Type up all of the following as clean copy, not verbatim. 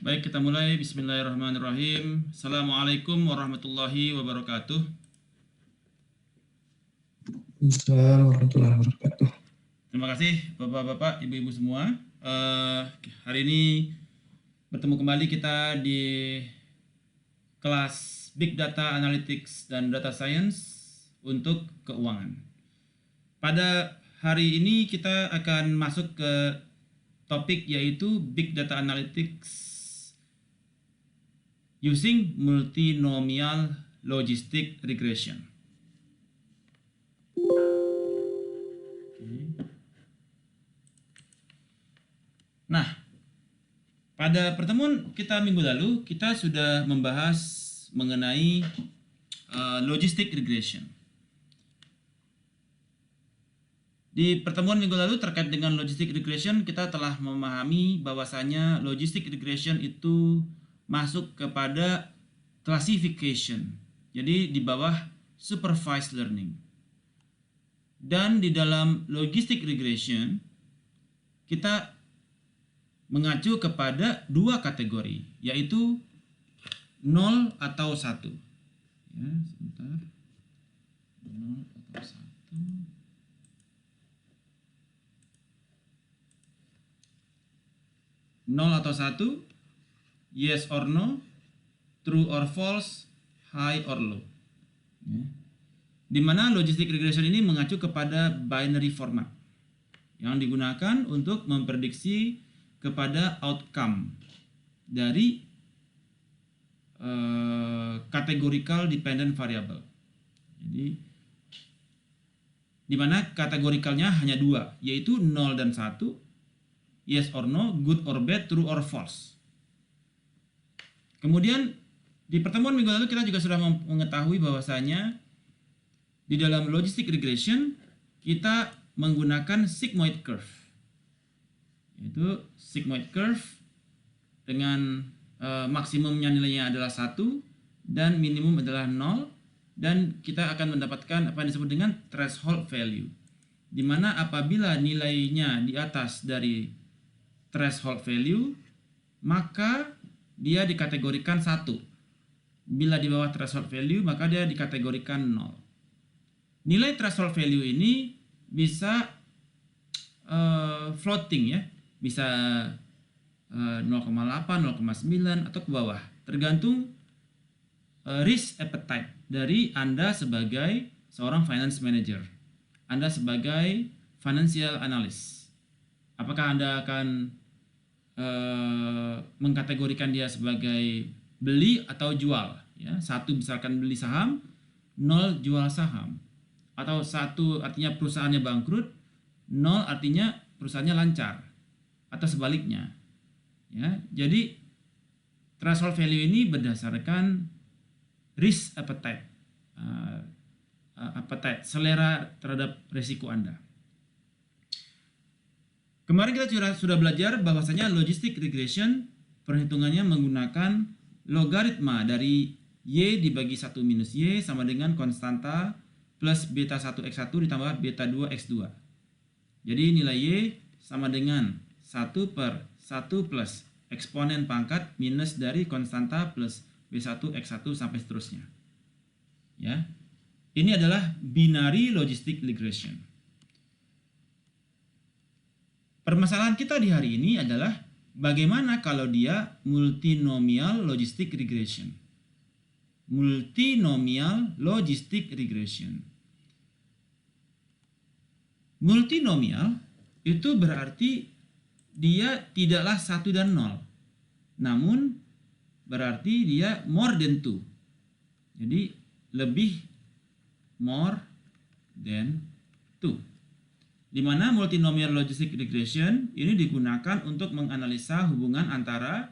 Baik, kita mulai. Bismillahirrahmanirrahim. Assalamualaikum warahmatullahi wabarakatuh. Assalamualaikum warahmatullahi wabarakatuh. Terima kasih Bapak-bapak, Ibu-ibu semua. Hari ini bertemu kembali kita di kelas Big Data Analytics dan Data Science untuk keuangan. Pada hari ini kita akan masuk ke topik yaitu Big Data Analytics using multinomial logistic regression. Nah, pada pertemuan kita minggu lalu kita sudah membahas mengenai logistic regression. Di pertemuan minggu lalu terkait dengan logistic regression kita telah memahami bahwasanya logistic regression itu masuk kepada classification. Jadi di bawah supervised learning. Dan di dalam logistic regression kita mengacu kepada dua kategori, yaitu 0 atau 1. Ya, sebentar. 0 atau 1. 0 atau 1, yes or no, true or false, high or low. Ya. Di mana logistic regression ini mengacu kepada binary format yang digunakan untuk memprediksi kepada outcome dari categorical dependent variable. Jadi di mana kategorikalnya hanya dua, yaitu 0 dan 1, yes or no, good or bad, true or false. Kemudian di pertemuan minggu lalu kita juga sudah mengetahui bahwasanya di dalam logistic regression kita menggunakan sigmoid curve. Yaitu sigmoid curve dengan maksimumnya nilainya adalah 1 dan minimum adalah 0, dan kita akan mendapatkan apa yang disebut dengan threshold value. Di mana apabila nilainya di atas dari threshold value, maka dia dikategorikan 1. Bila di bawah threshold value, maka dia dikategorikan 0. Nilai threshold value ini bisa floating ya, bisa 0,8, 0,9 atau ke bawah, tergantung risk appetite dari Anda sebagai seorang finance manager, Anda sebagai financial analyst. Apakah Anda akan mengkategorikan dia sebagai beli atau jual? Ya, 1 misalkan beli saham, 0 jual saham. Atau 1 artinya perusahaannya bangkrut, 0 artinya perusahaannya lancar, atau sebaliknya. Ya, jadi threshold value ini berdasarkan risk appetite, selera terhadap risiko Anda. Kemarin kita sudah belajar bahwasanya logistic regression perhitungannya menggunakan logaritma dari Y dibagi 1 minus Y sama dengan konstanta plus beta 1 X1 ditambah beta 2 X2. Jadi nilai Y sama dengan 1 per 1 plus eksponen pangkat minus dari konstanta plus B1 X1 sampai seterusnya. Ya. Ini adalah binary logistic regression. Permasalahan kita di hari ini adalah bagaimana kalau dia multinomial logistic regression. Multinomial logistic regression. Multinomial itu berarti dia tidaklah 1 dan 0, namun berarti dia more than 2. Jadi lebih more than 2. Di mana multinomial logistic regression ini digunakan untuk menganalisa hubungan antara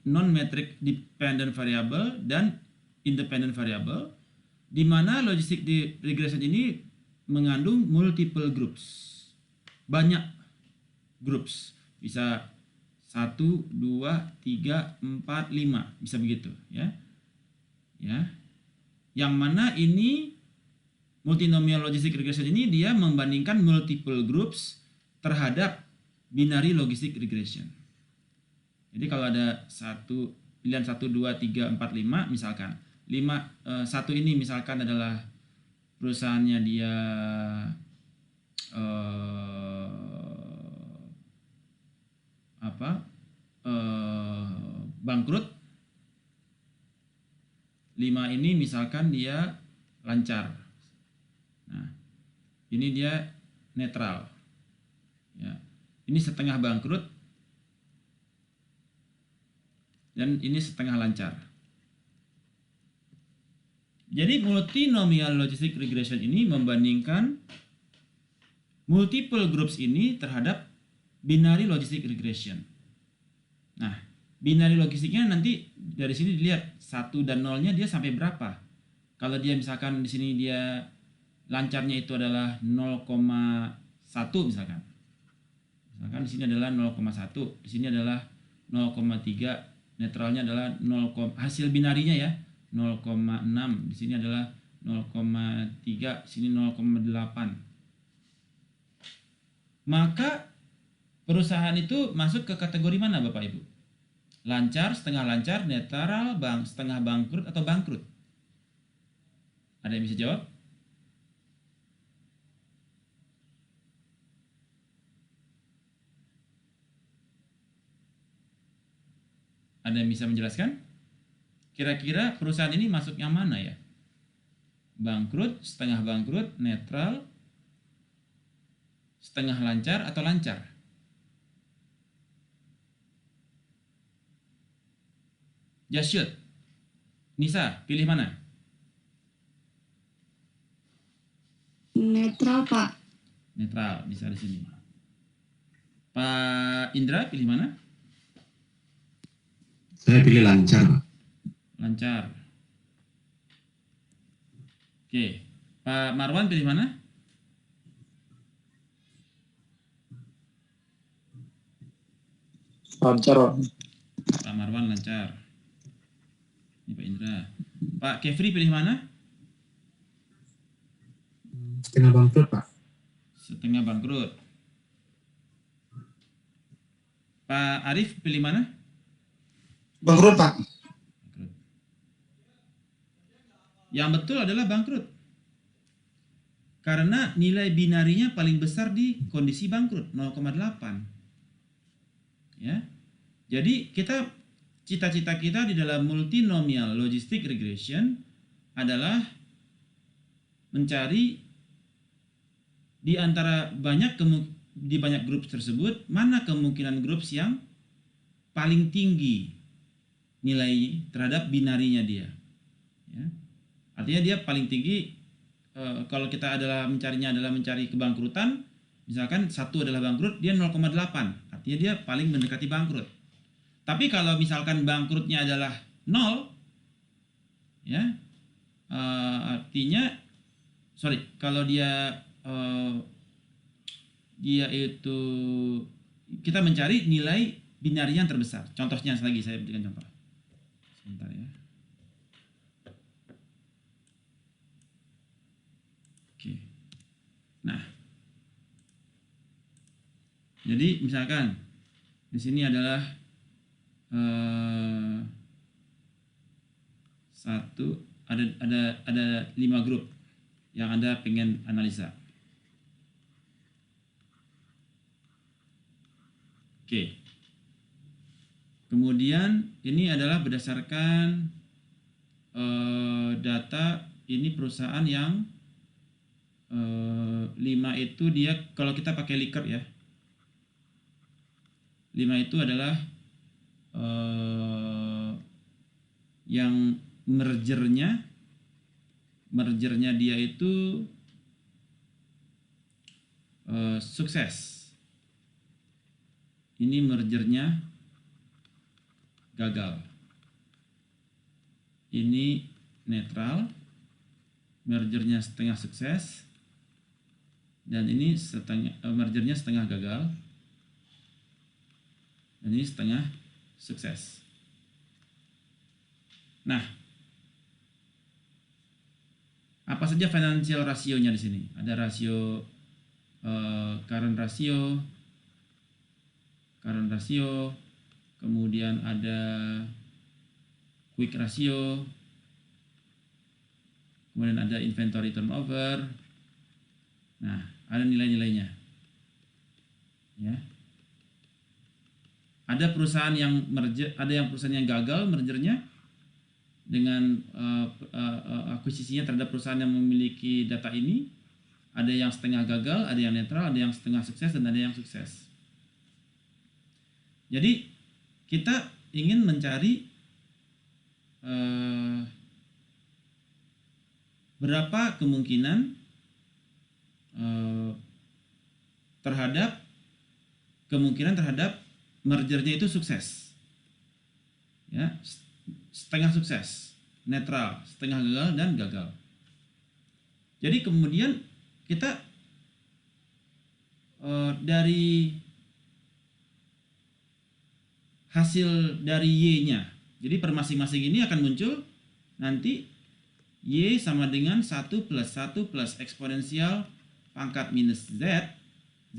non-metric dependent variable dan independent variable, di mana logistic regression ini mengandung multiple groups, banyak groups, bisa 1, 2, 3, 4, 5, bisa begitu ya. Yang mana ini multinomial logistic regression ini dia membandingkan multiple groups terhadap binary logistic regression. Jadi kalau ada pilihan 1, 2, 3, 4, 5 misalkan. 1 ini misalkan adalah perusahaannya dia bangkrut. 5 ini misalkan dia lancar. Nah, ini dia netral. Ya. Ini setengah bangkrut dan ini setengah lancar. Jadi multinomial logistic regression ini membandingkan multiple groups ini terhadap binary logistic regression. Nah, binary logistiknya nanti dari sini dilihat 1 dan 0-nya dia sampai berapa. Kalau dia misalkan di sini dia lancarnya itu adalah 0,1 misalkan. Misalkan di sini adalah 0,1, di sini adalah 0,3, netralnya adalah 0, hasil binarinya ya 0,6, di sini adalah 0,3, sini 0,8. Maka perusahaan itu masuk ke kategori mana Bapak Ibu? Lancar, setengah lancar, netral, setengah bangkrut atau bangkrut? Ada yang bisa jawab? Ada yang bisa menjelaskan? Kira-kira perusahaan ini masuk yang mana ya? Bangkrut, setengah bangkrut, netral, setengah lancar atau lancar? Just shoot. Nisa, pilih mana? Netral, Pak. Netral, Nisa di sini. Pak Indra, pilih mana? Saya pilih lancar. Lancar. Oke. Pak Marwan pilih mana? Lancar. Pak Marwan lancar. Ini Pak Indra. Pak Kefri pilih mana? Setengah bangkrut, Pak. Setengah bangkrut. Pak Arif pilih mana? Bangkrut, Pak. Bangkrut. Yang betul adalah bangkrut. Karena nilai binarinya paling besar di kondisi bangkrut, 0,8. Ya. Jadi cita-cita kita di dalam multinomial logistic regression adalah mencari di antara banyak grup tersebut mana kemungkinan grup yang paling tinggi nilai terhadap binarinya dia. Ya. Artinya dia paling tinggi. Kalau kita mencari kebangkrutan, misalkan 1 adalah bangkrut, dia 0,8, artinya dia paling mendekati bangkrut. Tapi kalau misalkan bangkrutnya adalah 0, ya, artinya, kalau dia itu kita mencari nilai binari yang terbesar. Contohnya lagi saya berikan contoh. Sebentar ya. Oke. Nah, jadi misalkan di sini adalah 1, ada 5 grup yang Anda pengen analisa. Oke. Kemudian ini adalah berdasarkan data ini perusahaan yang 5 itu dia kalau kita pakai Likert ya. 5 itu adalah yang mergernya dia itu sukses. Ini mergernya gagal. Ini netral, mergernya setengah sukses, dan ini mergernya setengah gagal, dan ini setengah sukses. Nah, apa saja financial rasionya di sini? Ada rasio current ratio, current ratio, kemudian ada quick ratio, kemudian ada inventory turnover. Nah, ada nilai-nilainya. Ya. Ada perusahaan yang merger, ada yang perusahaan yang gagal mergernya dengan akuisisinya terhadap perusahaan yang memiliki data ini. Ada yang setengah gagal, ada yang netral, ada yang setengah sukses, dan ada yang sukses. Jadi kita ingin mencari berapa kemungkinan terhadap mergernya itu sukses, ya, setengah sukses, netral, setengah gagal, dan gagal. Jadi kemudian kita dari hasil dari Y-nya, jadi per masing-masing ini akan muncul nanti Y sama dengan 1 plus 1 plus eksponensial pangkat minus Z.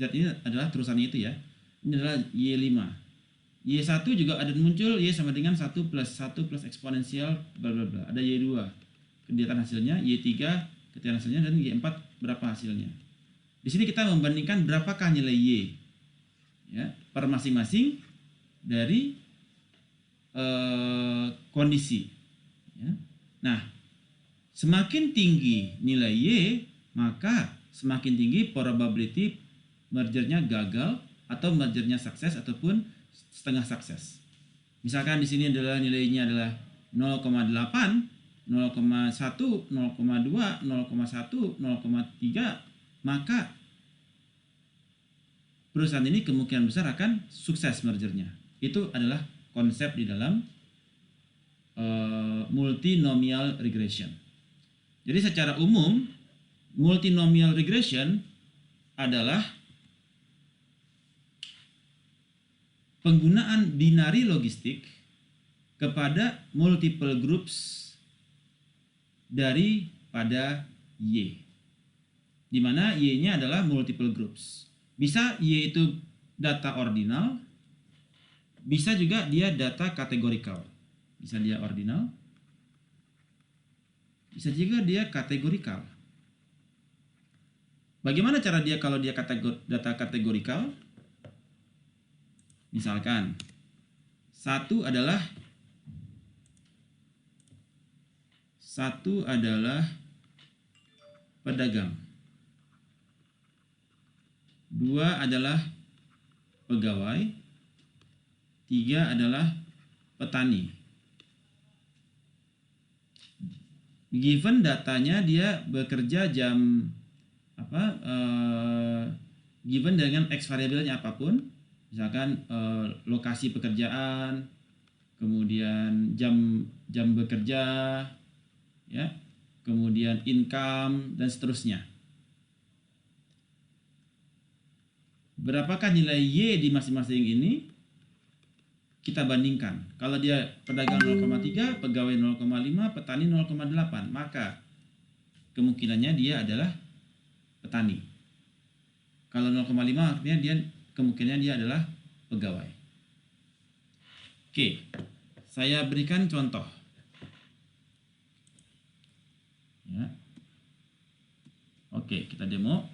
Z ini adalah terusannya itu ya. Ini adalah Y5. Y1 juga ada muncul Y sama dengan 1 plus eksponensial bla bla bla. Ada Y2 kegiatan hasilnya, Y3 kegiatan hasilnya, dan Y4 berapa hasilnya. Di sini kita membandingkan berapakah nilai Y ya per masing-masing dari kondisi ya. Nah, semakin tinggi nilai Y, maka semakin tinggi probability mergernya gagal atau mergernya sukses ataupun setengah sukses. Misalkan di sini adalah nilainya adalah 0,8, 0,1, 0,2, 0,1, 0,3, maka perusahaan ini kemungkinan besar akan sukses mergernya. Itu adalah konsep di dalam multinomial regression. Jadi secara umum multinomial regression adalah penggunaan binary logistik kepada multiple groups daripada Y, di mana Y-nya adalah multiple groups. Bisa Y itu data ordinal, bisa juga dia data kategorikal. Bisa dia ordinal, bisa juga dia kategorikal. Bagaimana cara dia kalau dia data kategorikal? Misalkan satu adalah pedagang, dua adalah pegawai, tiga adalah petani. Given datanya dia bekerja jam given dengan X variabelnya apapun, misalkan lokasi pekerjaan, kemudian jam bekerja, ya, kemudian income, dan seterusnya. Berapakah nilai Y di masing-masing ini? Kita bandingkan. Kalau dia pedagang 0,3, pegawai 0,5, petani 0,8, maka kemungkinannya dia adalah petani. Kalau 0,5 artinya kemungkinannya dia adalah pegawai. Oke, saya berikan contoh. Ya. Oke, kita demo.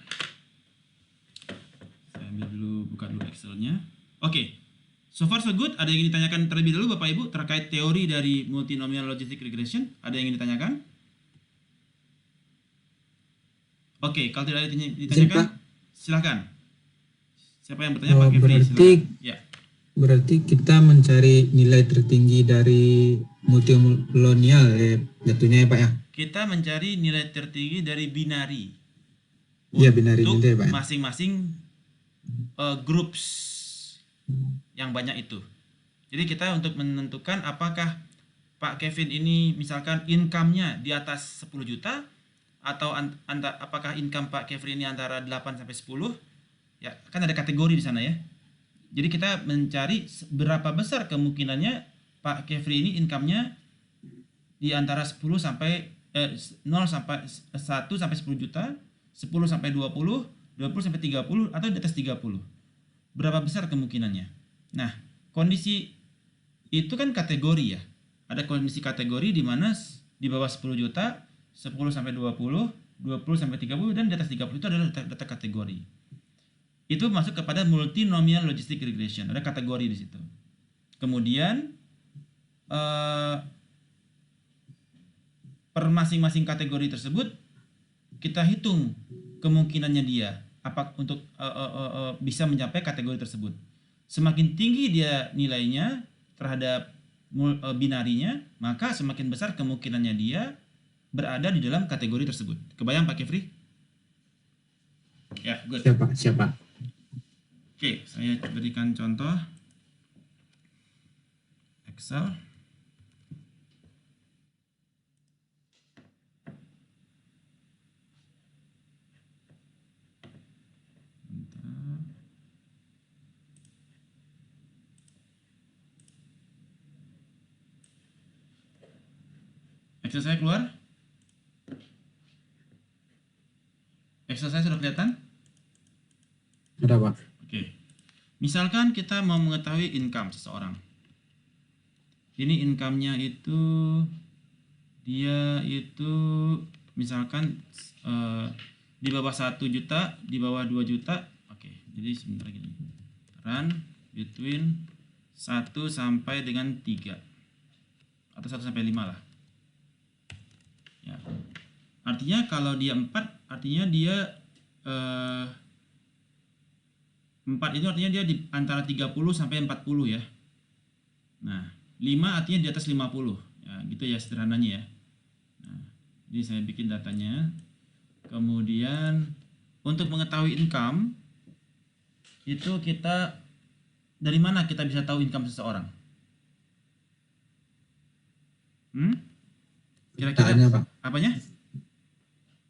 Saya ambil dulu, buka dulu Excel-nya. Oke, so far so good. Ada yang ingin ditanyakan terlebih dahulu Bapak Ibu terkait teori dari multinomial logistic regression? Ada yang ingin ditanyakan? Oke, kalau tidak ada ditanyakan, silakan. Siapa yang bertanya? Pak Kefri, berarti kita mencari nilai tertinggi dari multinomial jatuhnya ya Pak ya? Kita mencari nilai tertinggi dari binary. Iya, binary untuk ya Pak. Masing-masing groups yang banyak itu. Jadi kita untuk menentukan apakah Pak Kevin ini misalkan income-nya di atas 10 juta atau apakah income Pak Kevin ini antara 8 sampai 10. Ya, kan ada kategori di sana ya. Jadi kita mencari berapa besar kemungkinannya Pak Kefri ini income-nya di antara 10 sampai 0 sampai 1 sampai 10 juta, 10 sampai 20, 20 sampai 30 atau di atas 30. Berapa besar kemungkinannya? Nah, kondisi itu kan kategori ya. Ada kondisi kategori di mana di bawah 10 juta, 10 sampai 20, 20 sampai 30 dan di atas 30 itu adalah data kategori. Itu masuk kepada multinomial logistic regression. Ada kategori di situ. Kemudian per masing-masing kategori tersebut kita hitung kemungkinannya dia apa untuk bisa mencapai kategori tersebut. Semakin tinggi dia nilainya terhadap binarinya, maka semakin besar kemungkinannya dia berada di dalam kategori tersebut. Kebayang Pak Kefri? Ya, good. Siapa? Oke, saya berikan contoh Excel. Excel saya keluar. Excel saya sudah kelihatan? Ada Pak. Oke. Misalkan kita mau mengetahui income seseorang. Ini income-nya itu dia itu misalkan di bawah 1 juta, di bawah 2 juta. Oke, jadi sebentar gini. Run between 1 sampai dengan 3. Atau 1 sampai 5 lah. Ya. Artinya kalau dia 4, artinya dia 4 itu artinya dia di antara 30 sampai 40 ya. Nah, 5 artinya di atas 50. Ya, gitu ya sederhananya ya. Nah, jadi saya bikin datanya. Kemudian untuk mengetahui income itu kita dari mana kita bisa tahu income seseorang? Kira-kira Pekerjaannya, Pak. apanya?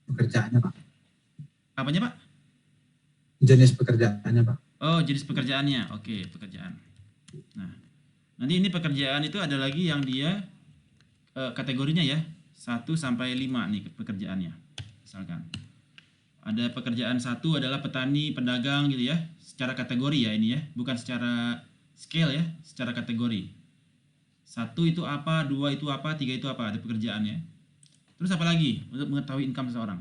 Pekerjaannya, Pak. Apanya, Pak? Jenis pekerjaannya, Pak. Oh, jenis pekerjaannya. Oke, pekerjaan. Nah, nanti ini pekerjaan itu ada lagi yang dia kategorinya ya. 1 sampai 5 nih pekerjaannya. Misalkan. Ada pekerjaan 1 adalah petani, pedagang gitu ya. Secara kategori ya ini ya. Bukan secara scale ya, secara kategori. 1 itu apa, 2 itu apa, 3 itu apa, ada pekerjaannya. Terus apa lagi untuk mengetahui income seseorang?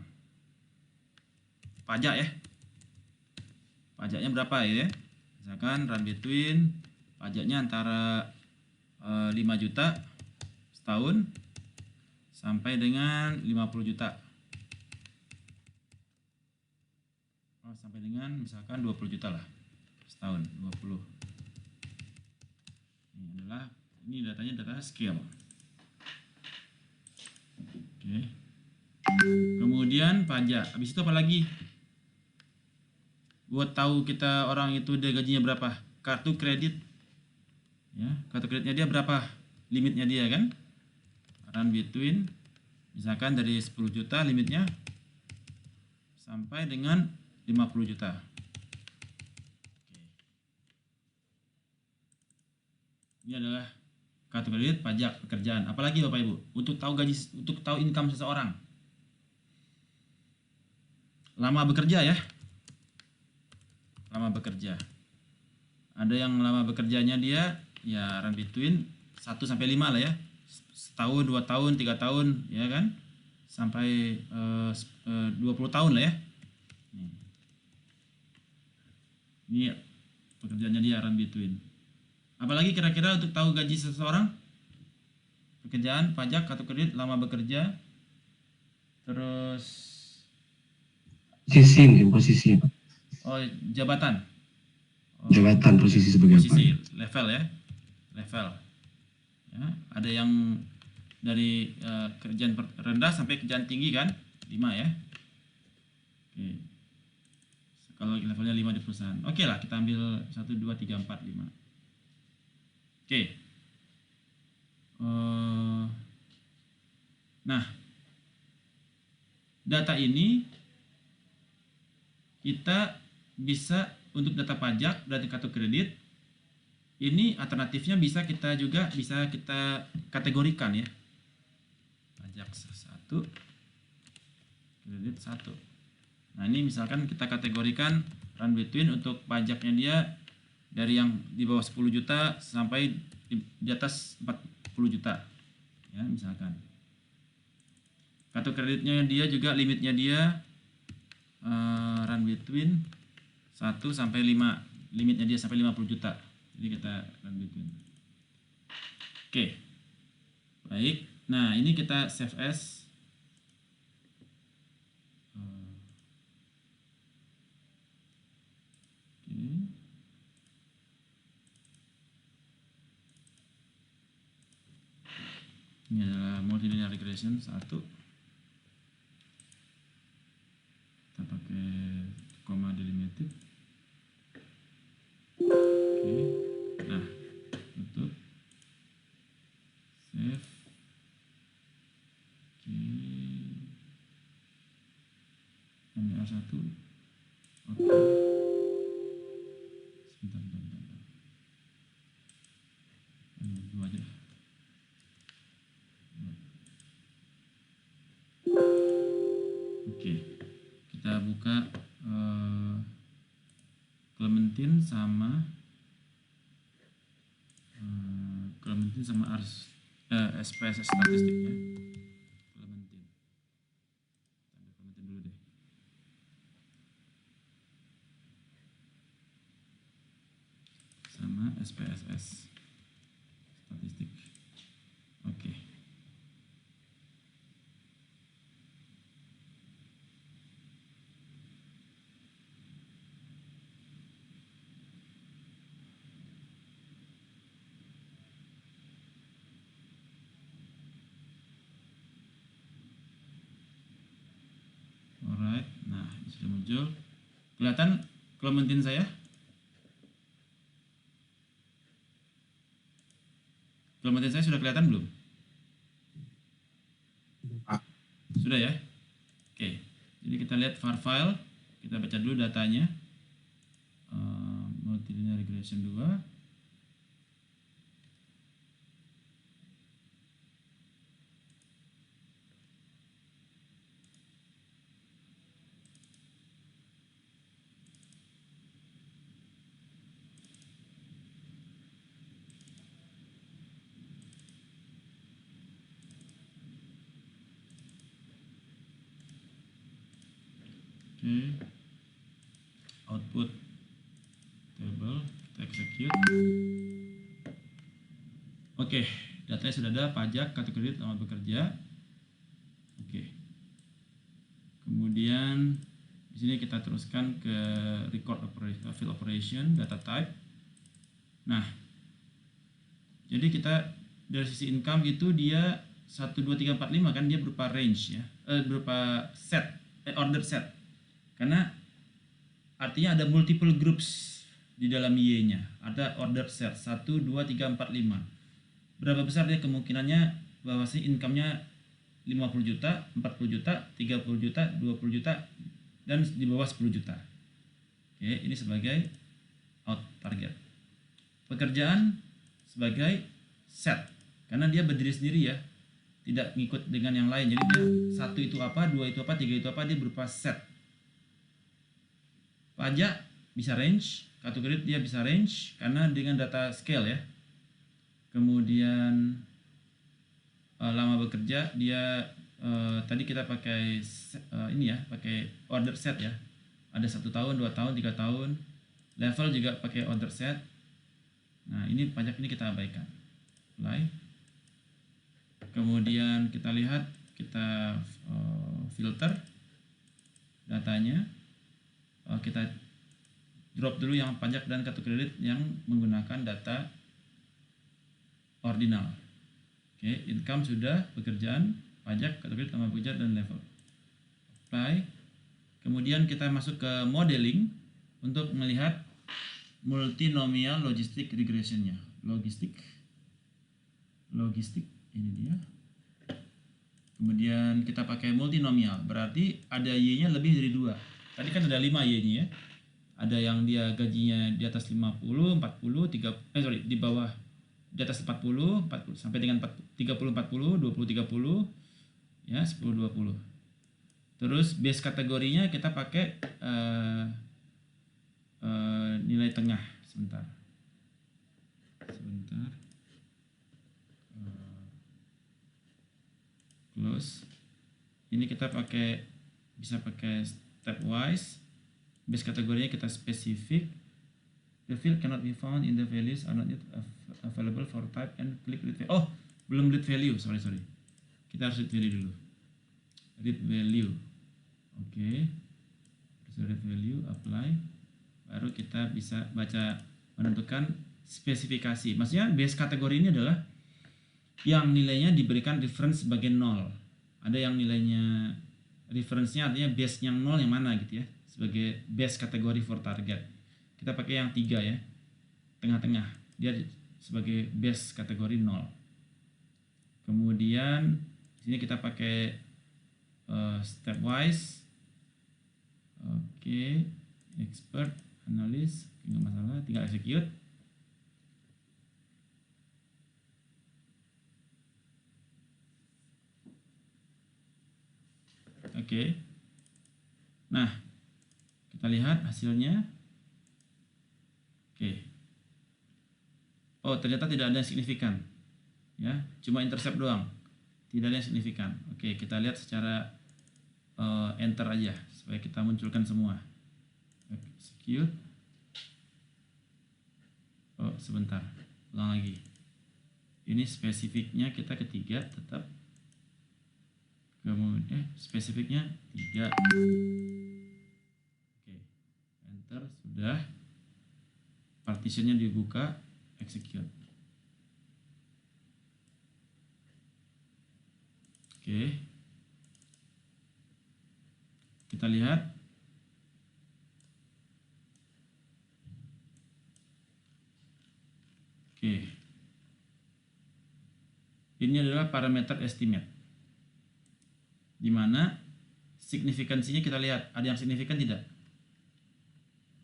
Pajak ya. Pajaknya berapa ya? Misalkan run between pajaknya antara 5 juta setahun sampai dengan 50 juta. Oh, sampai dengan misalkan 20 juta lah setahun, 20. Ini datanya data scale. Oke. Kemudian pajak. Habis itu apa lagi? Buat tahu kita orang itu dia gajinya berapa? Kartu kredit. Ya, kartu kreditnya dia berapa? Limitnya dia kan? Run between misalkan dari 10 juta limitnya sampai dengan 50 juta. Oke. Ini adalah kartu kredit, pajak, pekerjaan. Apalagi Bapak Ibu? Untuk tahu gaji, untuk tahu income seseorang. Lama bekerja ya. Lama bekerja. Ada yang lama bekerjanya dia ya run between 1 sampai 5 lah ya. Setahun, 2 tahun, 3 tahun ya kan? Sampai 20 tahun lah ya. Ini pekerjaannya dia run between. Apalagi kira-kira untuk tahu gaji seseorang? Pekerjaan, pajak, kartu kredit, lama bekerja. Terus posisi. oh, jabatan. Oh, Jabatan posisi sebagai posisi, apa? level ya. Level. Ya, ada yang dari kerjaan rendah sampai kerjaan tinggi kan? 5 ya. Oke. Kalau levelnya 5 di perusahaan. Oke lah, kita ambil 1 2 3 4 5. Oke. Nah, data ini kita bisa untuk data pajak, data kartu kredit. Ini alternatifnya bisa kita kategorikan ya. Pajak 1, kredit 1. Nah, ini misalkan kita kategorikan run between untuk pajaknya dia dari yang di bawah 10 juta sampai di atas 40 juta ya misalkan. Kartu kreditnya dia juga limitnya dia run between 1 sampai 5, limitnya dia sampai 50 juta. Jadi kita run between. Oke. Baik. Nah, ini kita save as. Ini adalah multilinear regression 1. Kita pakai koma delimited. Oke. Nah, tutup. Save. Oke. MR1. Oke. Sebentar. Dua aja. Oke, kita buka Clementine sama ARS SPSS statistiknya. Clementine dulu deh. Sama SPSS statistik. Oke. Alright, nah ini sudah muncul. Kelihatan Clementine saya? Clementine saya sudah kelihatan belum? Sudah ya? Oke, jadi kita lihat var file, kita baca dulu datanya. Multilinear regression 2. Output table kita execute. Oke, datanya sudah ada, pajak, kartu kredit, lama bekerja. Oke. Kemudian di sini kita teruskan ke record operation, field operation, data type. Nah, jadi kita dari sisi income itu dia 1 2 3 4 5 kan dia berupa range ya. Berupa set, order set. Karena artinya ada multiple groups di dalam Y-nya. Ada order set 1 2 3 4 5. Berapa besar dia kemungkinannya bahwa si income-nya 50 juta, 40 juta, 30 juta, 20 juta dan di bawah 10 juta. Oke, ini sebagai out target. Pekerjaan sebagai set. Karena dia berdiri sendiri ya. Tidak ngikut dengan yang lain. Jadi dia 1 itu apa, 2 itu apa, 3 itu apa, dia berupa set. Pajak bisa range, kartu kredit dia bisa range karena dengan data scale ya. Kemudian lama bekerja dia tadi kita pakai ini ya, pakai order set ya. Ada 1 tahun, 2 tahun, 3 tahun. Level juga pakai order set. Nah, ini pajak ini kita abaikan. Apply. Kemudian kita lihat, kita filter datanya. Kita drop dulu yang pajak dan kartu kredit yang menggunakan data ordinal. Oke, income sudah, pekerjaan, pajak, kartu kredit, lama bekerja, dan level. Apply. Kemudian kita masuk ke modeling untuk melihat multinomial logistic regression-nya. Logistik ini dia. Kemudian kita pakai multinomial, berarti ada Y-nya lebih dari 2. Tadi kan ada 5 Y-nya ya. Ada yang dia gajinya di atas 50, 40, di bawah di atas 40 sampai dengan 30 40, 20 30, ya 10 20. Terus base kategorinya kita pakai nilai tengah sebentar. terus. Ini kita bisa pakai stepwise. Base kategorinya kita spesifik. The field cannot be found in the values are not yet available for type and click read value. Oh, belum read value, sorry. Kita harus read value dulu. Read value. Oke. Read value, apply. Baru kita bisa menentukan spesifikasi. Maksudnya base kategori ini adalah yang nilainya diberikan reference sebagai 0. Ada yang nilainya reference-nya artinya base yang 0 yang mana gitu ya, sebagai base kategori for target. Kita pakai yang 3 ya, tengah-tengah, dia sebagai base kategori 0. Kemudian sini kita pakai stepwise. Oke, expert, analis, nggak masalah, tinggal execute. Oke. Nah, kita lihat hasilnya. Oke. Oh, ternyata tidak ada yang signifikan. Ya, cuma intercept doang. Tidak ada yang signifikan. Oke, kita lihat secara enter aja supaya kita munculkan semua. Execute. Oh, sebentar. Ulang lagi. Ini spesifiknya kita ketiga tetap. Kemudian spesifiknya 3. Oke, enter, sudah. Partitionnya dibuka, execute. Oke, kita lihat. Oke, ini adalah parameter estimate, di mana signifikansinya kita lihat ada yang signifikan tidak?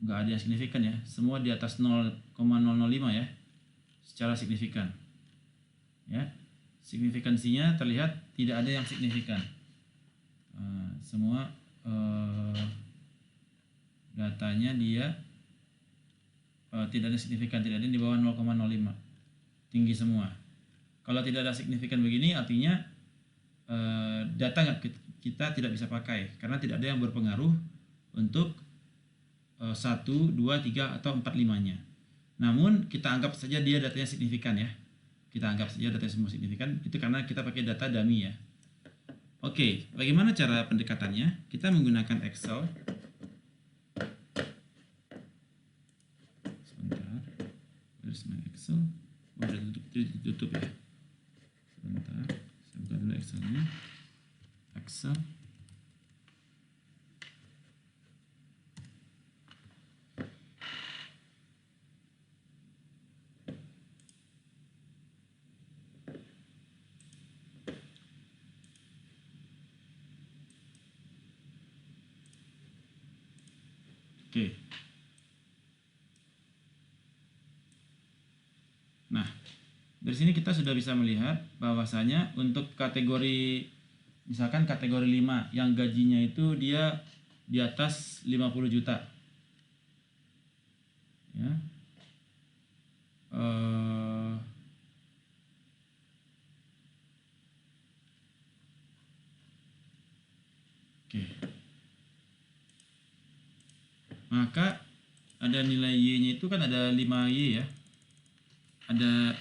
Nggak ada yang signifikan ya, semua di atas 0,005 ya, secara signifikan. Ya, signifikansinya terlihat tidak ada yang signifikan. Semua datanya dia tidak ada signifikan, tidak ada yang di bawah 0,05, tinggi semua. Kalau tidak ada signifikan begini, artinya data kita tidak bisa pakai karena tidak ada yang berpengaruh untuk 1, 2, 3 atau 4, 5-nya. Namun kita anggap saja dia datanya signifikan ya. Kita anggap saja datanya semua signifikan, itu karena kita pakai data dummy ya. Oke, bagaimana cara pendekatannya? Kita menggunakan Excel. Sebentar. Where's my Excel? Oh, udah ditutup ya. Sebentar. Saya buka dulu Excelnya. Excel. Oke. Nah, dari sini kita sudah bisa melihat bahwasanya untuk kategori, misalkan kategori 5 yang gajinya itu dia di atas 50 juta. Ya. Oke. Maka ada nilai Y-nya itu kan ada 5Y ya. Ada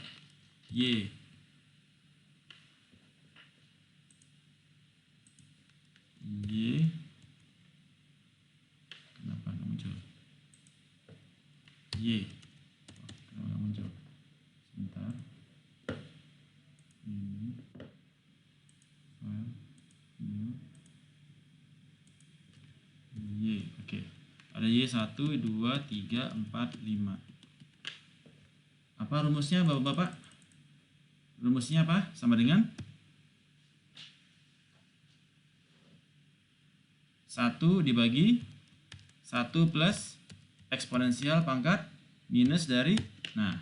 Y. Y. Kenapa nggak muncul? Y. Kenapa nggak muncul? Sebentar. Ini. File. New. Y. Oke. Ada Y 1, 2, 3, 4, 5. Apa rumusnya Bapak-bapak? Rumusnya apa? Sama dengan 1 dibagi 1 plus eksponensial pangkat minus dari, nah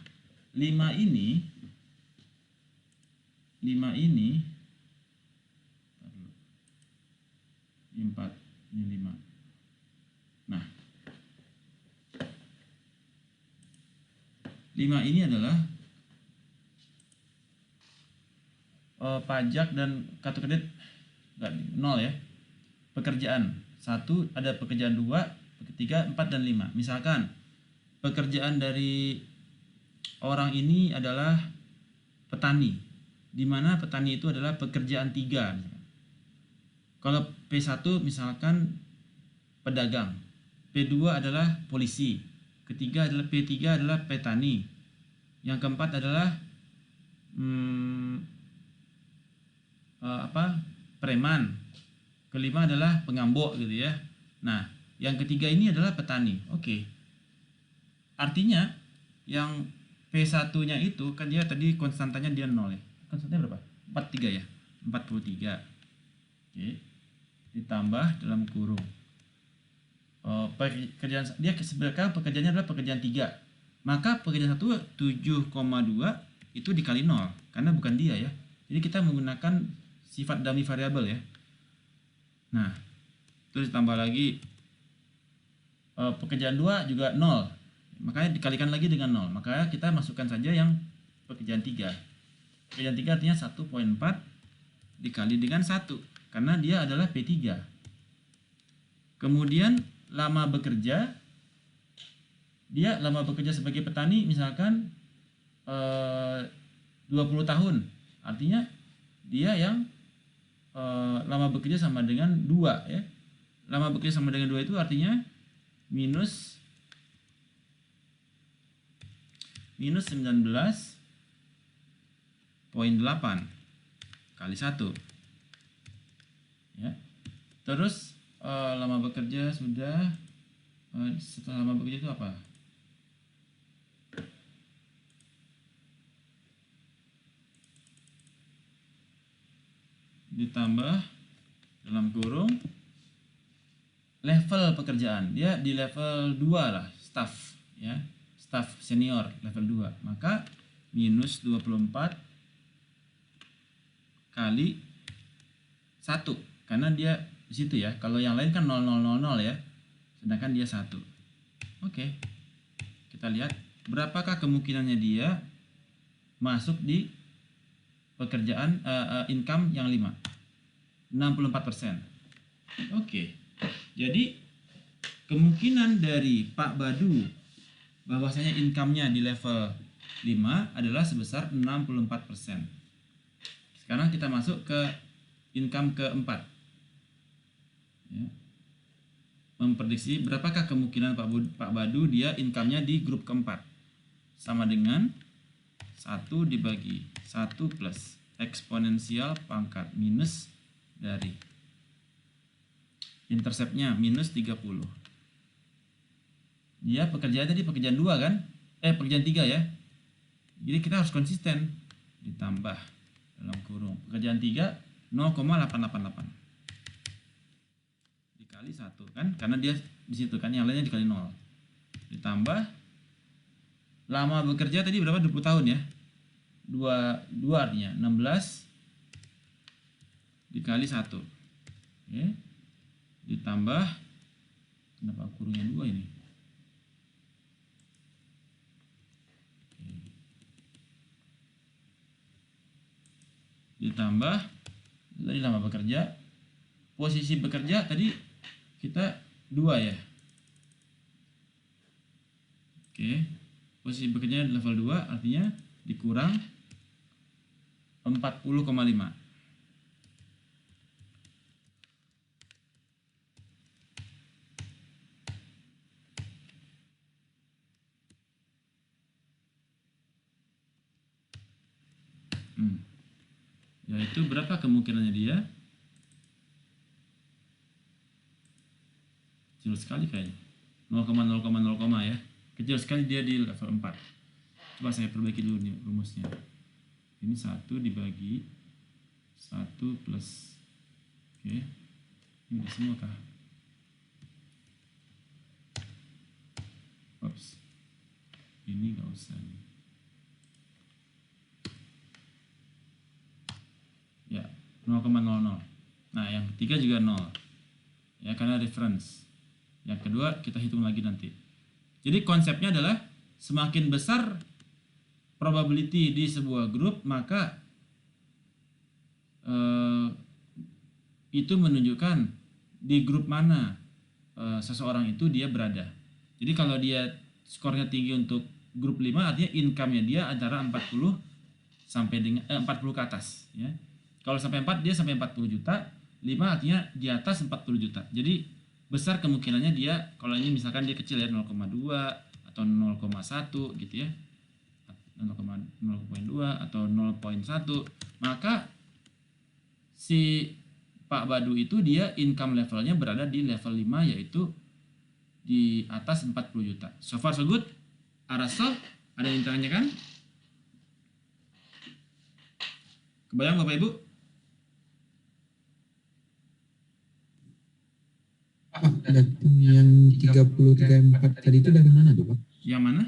5 ini 4, ini 5. Nah 5 ini adalah pajak dan kartu kredit enggak, 0 ya. Pekerjaan 1, ada pekerjaan 2, 3, 4, dan 5. Misalkan pekerjaan dari orang ini adalah petani, di mana petani itu adalah pekerjaan 3. Kalau P1 misalkan pedagang, P2 adalah polisi, ketiga adalah P3 adalah petani, yang keempat adalah preman, kelima adalah pengambok gitu ya. Nah, yang ketiga ini adalah petani. Oke. Artinya yang P1-nya itu kan dia tadi konstantanya dia 0 ya. Konstantanya berapa? 43 ya. 43. Oke. Ditambah dalam kurung. Pekerjaan dia sebenarnya pekerjaannya adalah pekerjaan 3. Maka pekerjaan 1 7,2 itu dikali 0 karena bukan dia ya. Jadi kita menggunakan sifat dummy variabel ya. Nah, terus ditambah lagi pekerjaan 2 juga 0. Makanya dikalikan lagi dengan 0. Makanya kita masukkan saja yang pekerjaan 3. Pekerjaan 3 artinya 1,4 dikali dengan 1 karena dia adalah P3. Kemudian lama bekerja, dia lama bekerja sebagai petani misalkan 20 tahun. Artinya dia yang lama bekerja sama dengan 2 ya. Lama bekerja sama dengan 2 itu artinya minus 19,8 kali 1 ya. Terus lama bekerja sudah, setelah lama bekerja itu apa? Ditambah dalam kurung level pekerjaan, dia di level 2 lah, staff ya, staff senior level 2. Maka minus 24 kali 1 karena dia di situ ya. Kalau yang lain kan 0000 ya, sedangkan dia 1. Oke. Kita lihat berapakah kemungkinannya dia masuk di pekerjaan income yang 5. 64%. Oke. Jadi kemungkinan dari Pak Badu bahwasanya income-nya di level 5 adalah sebesar 64%. Sekarang kita masuk ke income keempat. Ya. Memprediksi berapakah kemungkinan Pak Badu dia income-nya di grup keempat. Sama dengan 1 dibagi 1 plus eksponensial pangkat minus dari intercept-nya minus 30. Dia pekerjaan tadi pekerjaan 2 kan? Pekerjaan 3 ya. Jadi kita harus konsisten. Ditambah dalam kurung pekerjaan 3 0,888 dikali 1 kan? Karena dia di situ kan, yang lainnya dikali 0. Ditambah lama bekerja tadi berapa? 20 tahun ya. 2 artinya 16 dikali 1. Oke. Ditambah, kenapa kurungnya 2 ini? Oke. Ditambah tadi lama bekerja, posisi bekerja tadi kita 2 ya. Oke. Posisi bekerja di level 2 artinya dikurang 40,5. Yaitu berapa kemungkinannya dia? Kecil sekali kayaknya. 0,0,0 ya. Kecil sekali dia di level 4. Coba saya perbaiki dulu nih rumusnya. Ini 1 dibagi 1 plus. Oke. Ini udah semua kah? Oops. Ini nggak usah nih. Ya, 0,00. Nah, yang ketiga juga 0. Ya, karena reference. Yang kedua kita hitung lagi nanti. Jadi konsepnya adalah semakin besar probability di sebuah grup, maka itu menunjukkan di grup mana seseorang itu dia berada. Jadi kalau dia skornya tinggi untuk grup 5, artinya income-nya dia antara 40 sampai dengan 40 ke atas ya. Kalau sampai 4 dia sampai 40 juta, 5 artinya di atas 40 juta. Jadi besar kemungkinannya dia, kalau ini misalkan dia kecil ya 0,2 atau 0,1 gitu ya. 0,2 atau 0,1, maka si Pak Badu itu dia income levelnya berada di level 5, yaitu di atas 40 juta. So far so good. Arasol, ada yang ditanyakan? Kebayang Bapak Ibu? Datang yang 30-34 tadi itu dari mana tuh Pak? Yang mana?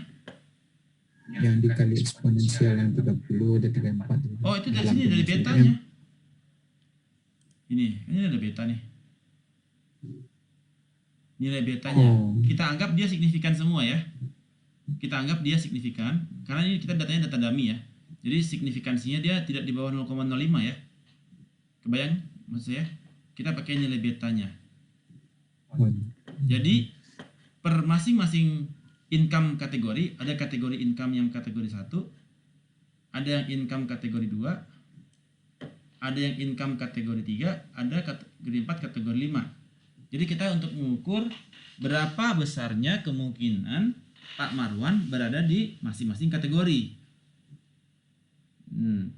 Yang dikali eksponensial yang 30 dan 34. Oh, itu dari sini, dari betanya. Ini ada beta nih. Nilai betanya. Kita anggap dia signifikan semua ya. Kita anggap dia signifikan karena ini kita datanya data dummy ya. Jadi signifikansinya dia tidak di bawah 0,05 ya. Kebayang maksud saya? Kita pakai nilai betanya. Jadi per masing-masing income kategori, ada kategori income yang kategori 1, ada yang income kategori 2, ada yang income kategori 3, ada kategori 4, kategori 5. Jadi kita untuk mengukur berapa besarnya kemungkinan Pak Marwan berada di masing-masing kategori.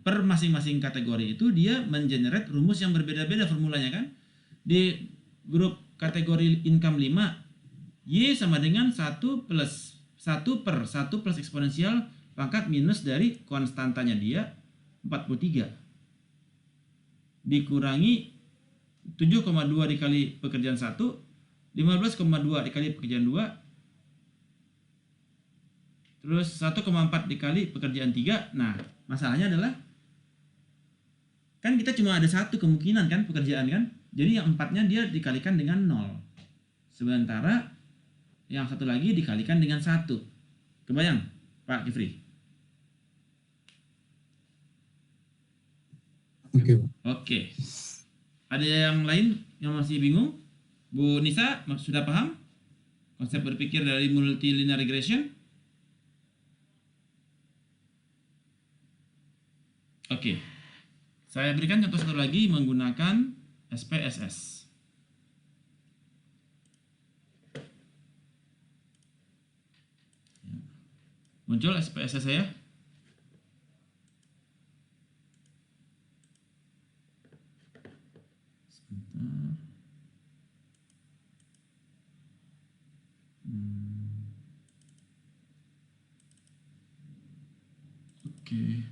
Per masing-masing kategori itu dia mengenerate rumus yang berbeda-beda formulanya kan. Di grup kategori income 5, Y sama dengan 1 plus 1 per 1 plus eksponensial pangkat minus dari konstantanya dia 43 dikurangi 7,2 dikali pekerjaan 1, 15,2 dikali pekerjaan 2, terus 1,4 dikali pekerjaan 3. Nah, masalahnya adalah kan kita cuma ada satu kemungkinan kan pekerjaan kan. Jadi yang 4-nya dia dikalikan dengan 0. Sementara yang satu lagi dikalikan dengan 1. Kebayang, Pak Kifri? Oke. Ada yang lain yang masih bingung? Bu Nisa sudah paham konsep berpikir dari multilinear regression? Oke. Saya berikan contoh satu lagi menggunakan SPSS. Muncul SPSS saya. Sebentar. Oke.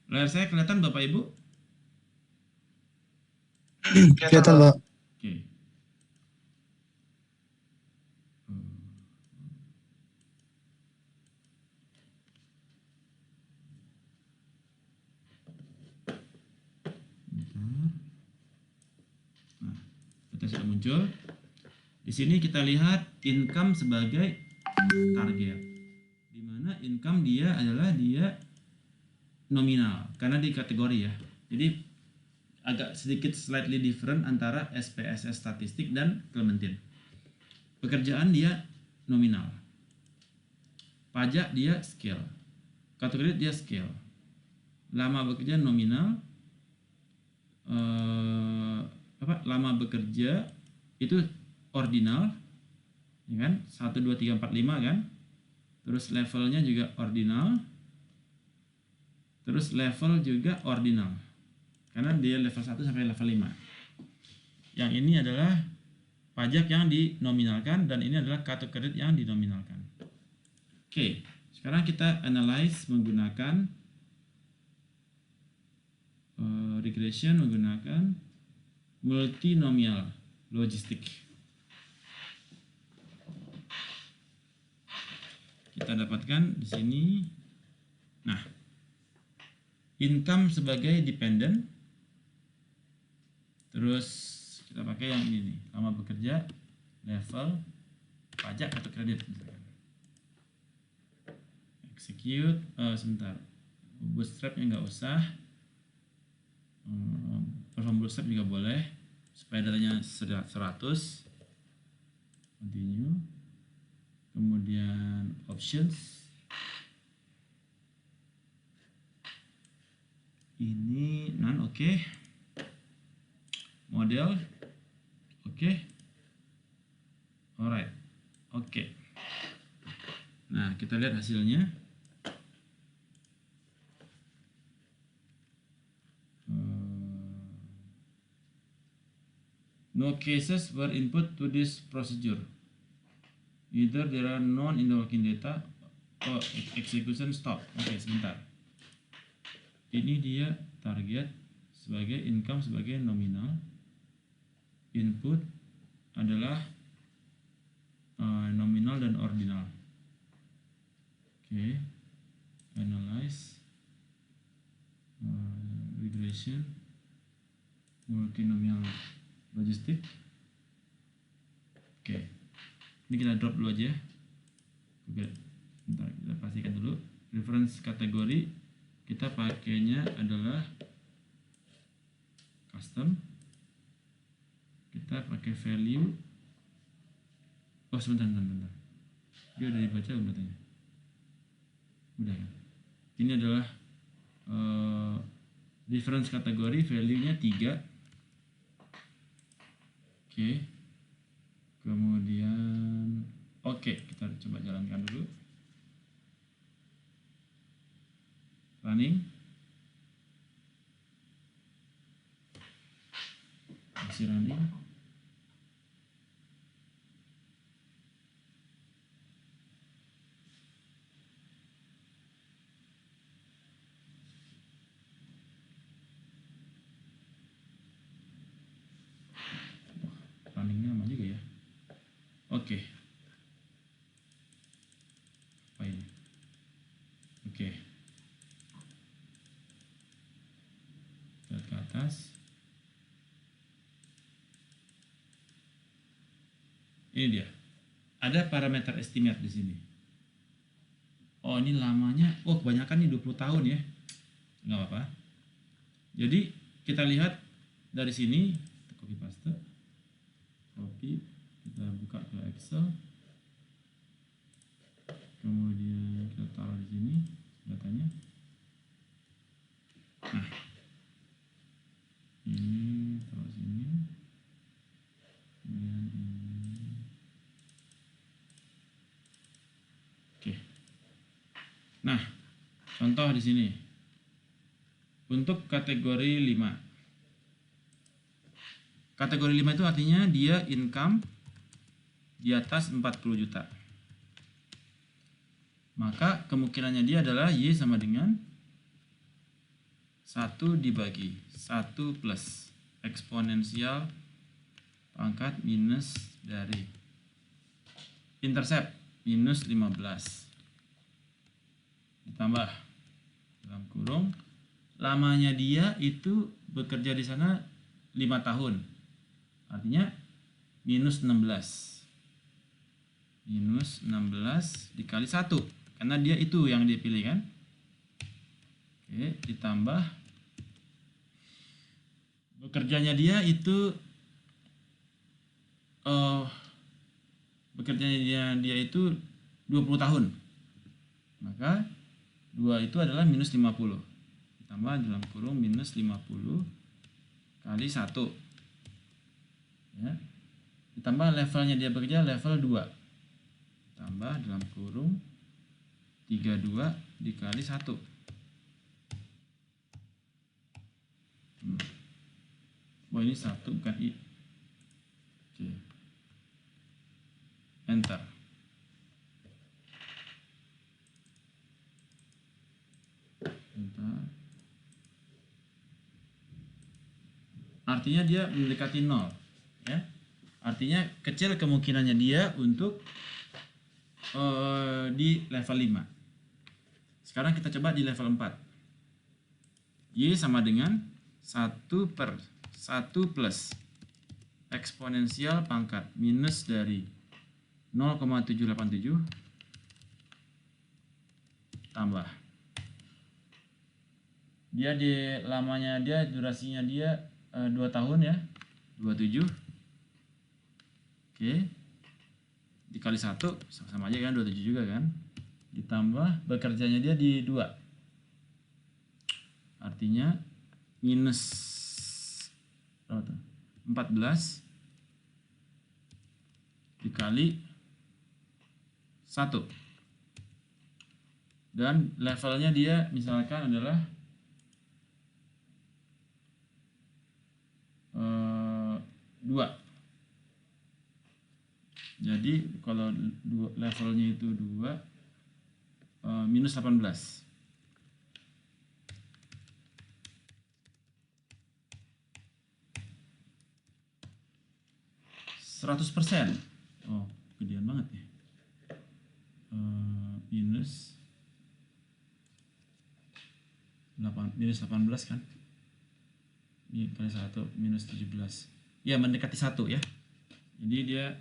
Layar saya kelihatan Bapak Ibu? Kelihatan Pak. Oke. Nah, data sudah muncul. Di sini kita lihat income sebagai target. Di mana income dia adalah dia nominal karena di kategori ya. Jadi agak sedikit slightly different antara SPSS statistik dan Clementine. Pekerjaan dia nominal. Pajak dia scale. Kartu kredit dia scale. Lama bekerja nominal. Lama bekerja itu ordinal, ya kan? 1 2 3 4 5 kan? Terus levelnya juga ordinal. Terus level juga ordinal. Karena dia level 1 sampai level 5. Yang ini adalah pajak yang dinominalkan dan ini adalah kartu kredit yang dinominalkan. Oke, sekarang kita analyze menggunakan regression menggunakan multinomial logistik. Kita dapatkan di sini. Nah, income sebagai dependent. Terus kita pakai yang ini nih, lama bekerja, level, pajak atau kredit. execute. Sebentar, bootstrapnya nggak usah, perform bootstrap juga boleh supaya datanya 100. Continue, kemudian options, ini none, oke. Model, oke. Alright, oke. Nah, kita lihat hasilnya. No cases were input to this procedure. Either there are none in the working data or execution stop. Oke, sebentar. Ini dia target sebagai income sebagai nominal. Input adalah nominal dan ordinal. Oke, analyze, regression, multinomial logistik. Oke, ini kita drop dulu aja. Oke, bentar, kita pastikan dulu. Reference kategori kita pakainya adalah custom. Kita pakai value. Oh, sebentar. Dia udah dibaca belum datanya? Udah kan? Ini adalah reference kategori, value-nya 3. Oke. Kemudian kita coba jalankan dulu. Running. Masih running. Runningnya lama juga ya. Oke. Apa ini? Oke. Lihat ke atas. Ini dia. Ada parameter estimate di sini. Oh, ini lamanya. Oh, kebanyakan nih 20 tahun ya. Nggak apa-apa. Jadi, kita lihat dari sini, kita copy paste. Copy, kita buka ke Excel. Kemudian kita taruh di sini datanya. Nah, ini taruh sini. Kemudian ini. Oke. Nah, contoh di sini. Untuk kategori 5. Kategori 5 itu artinya dia income di atas 40 juta. Maka kemungkinannya dia adalah Y sama dengan 1 dibagi 1 plus eksponensial pangkat minus dari intercept minus 15 ditambah dalam kurung lamanya dia itu bekerja di sana 5 tahun. Artinya minus 16 dikali 1 karena dia itu yang dipilih kan. Oke, ditambah bekerjanya dia itu dia itu 20 tahun. Maka 2 itu adalah minus 50 ditambah dalam kurung minus 50 kali 1 ya. Ditambah levelnya dia bekerja level 2 tambah dalam kurung 32 dikali 1. Oh, ini 1 bukan I. Oke. Enter. Artinya dia mendekati 0 ya. Artinya kecil kemungkinannya dia untuk di level 5. Sekarang kita coba di level 4. Y sama dengan 1 per 1 plus eksponensial pangkat minus dari 0,787 tambah. Dia durasinya dia 2 tahun ya. 27. Oke. Dikali 1 sama aja kan 27 juga kan. Ditambah bekerjanya dia di 2. Artinya minus 14 dikali 1. Dan levelnya dia misalkan adalah 2. Jadi kalau levelnya itu 2 minus 18. 100%. Oh, gedean banget ya. Minus 18 kan. Ini kali 1 minus 17. Ya, mendekati 1 ya. Jadi dia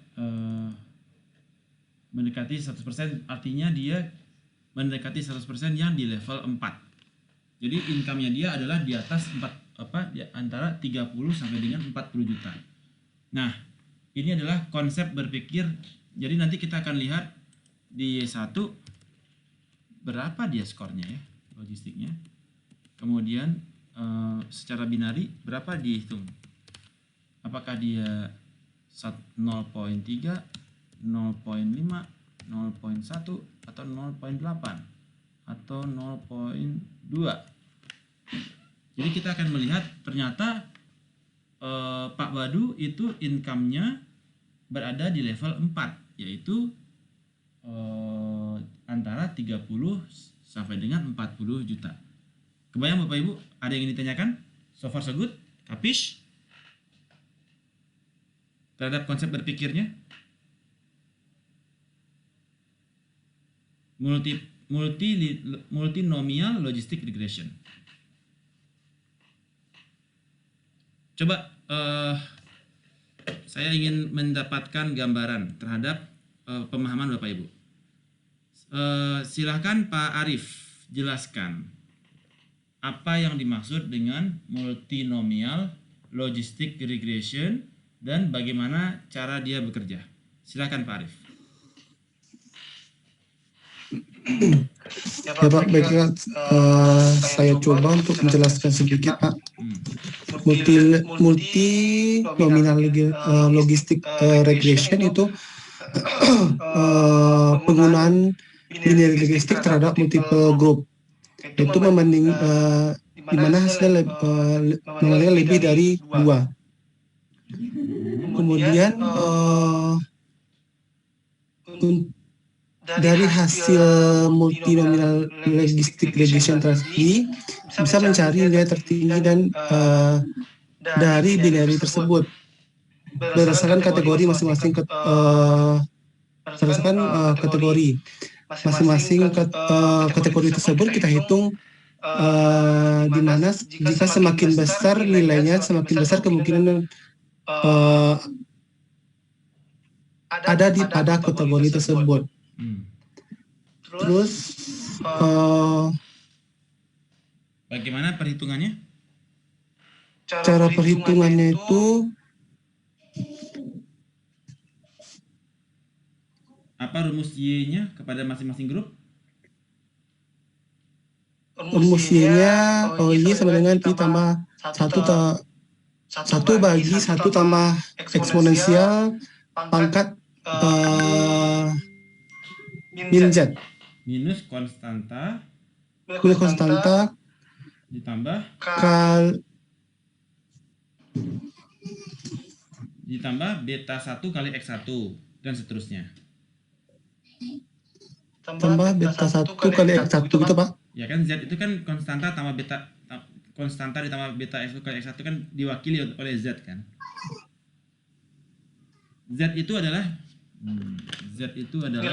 mendekati 100%, artinya dia mendekati 100% yang di level 4. Jadi income-nya dia adalah di atas 4 di antara 30 sampai dengan 40 juta. Nah, ini adalah konsep berpikir. Jadi nanti kita akan lihat di Y1 berapa dia skornya ya, logistiknya. Kemudian secara binari berapa dihitung? Apakah dia 0.3, 0.5, 0.1 atau 0.8 atau 0.2? Jadi kita akan melihat ternyata Pak Badu itu income-nya berada di level 4, yaitu antara 30 sampai dengan 40 juta. Kebayang Bapak Ibu, ada yang ingin ditanyakan? So far so good? Kapish? Terhadap konsep berpikirnya? Multinomial logistic regression. Coba saya ingin mendapatkan gambaran terhadap pemahaman Bapak Ibu. Silahkan Pak Arif jelaskan apa yang dimaksud dengan multinomial logistic regression dan bagaimana cara dia bekerja. Silahkan Pak Arif. Ya Pak, baiklah, saya coba untuk menjelaskan sedikit Pak. Multi nominal logistic regression itu penggunaan binary logistik terhadap multiple group, itu membanding di mana hasilnya lebih dari 2. Kemudian dari hasil multinominal logistic regression tadi bisa mencari nilai tertinggi dan dari binary tersebut berdasarkan kategori masing-masing kategori tersebut kita hitung di mana jika semakin besar nilainya semakin besar kemungkinan ada pada kategori tersebut. Terus bagaimana perhitungannya? Cara perhitungannya itu apa rumus Y-nya kepada masing-masing grup? Rumus Y-nya Y sama dengan I tambah 1 bagi 1 tambah eksponensial pangkat min Z Minus konstanta ditambah beta 1 kali X1 dan seterusnya. Tambah beta 1 kali X1 gitu Pak? Ya kan, Z itu kan konstanta ditambah beta X1 kali X1 kan diwakili oleh Z kan. Z itu adalah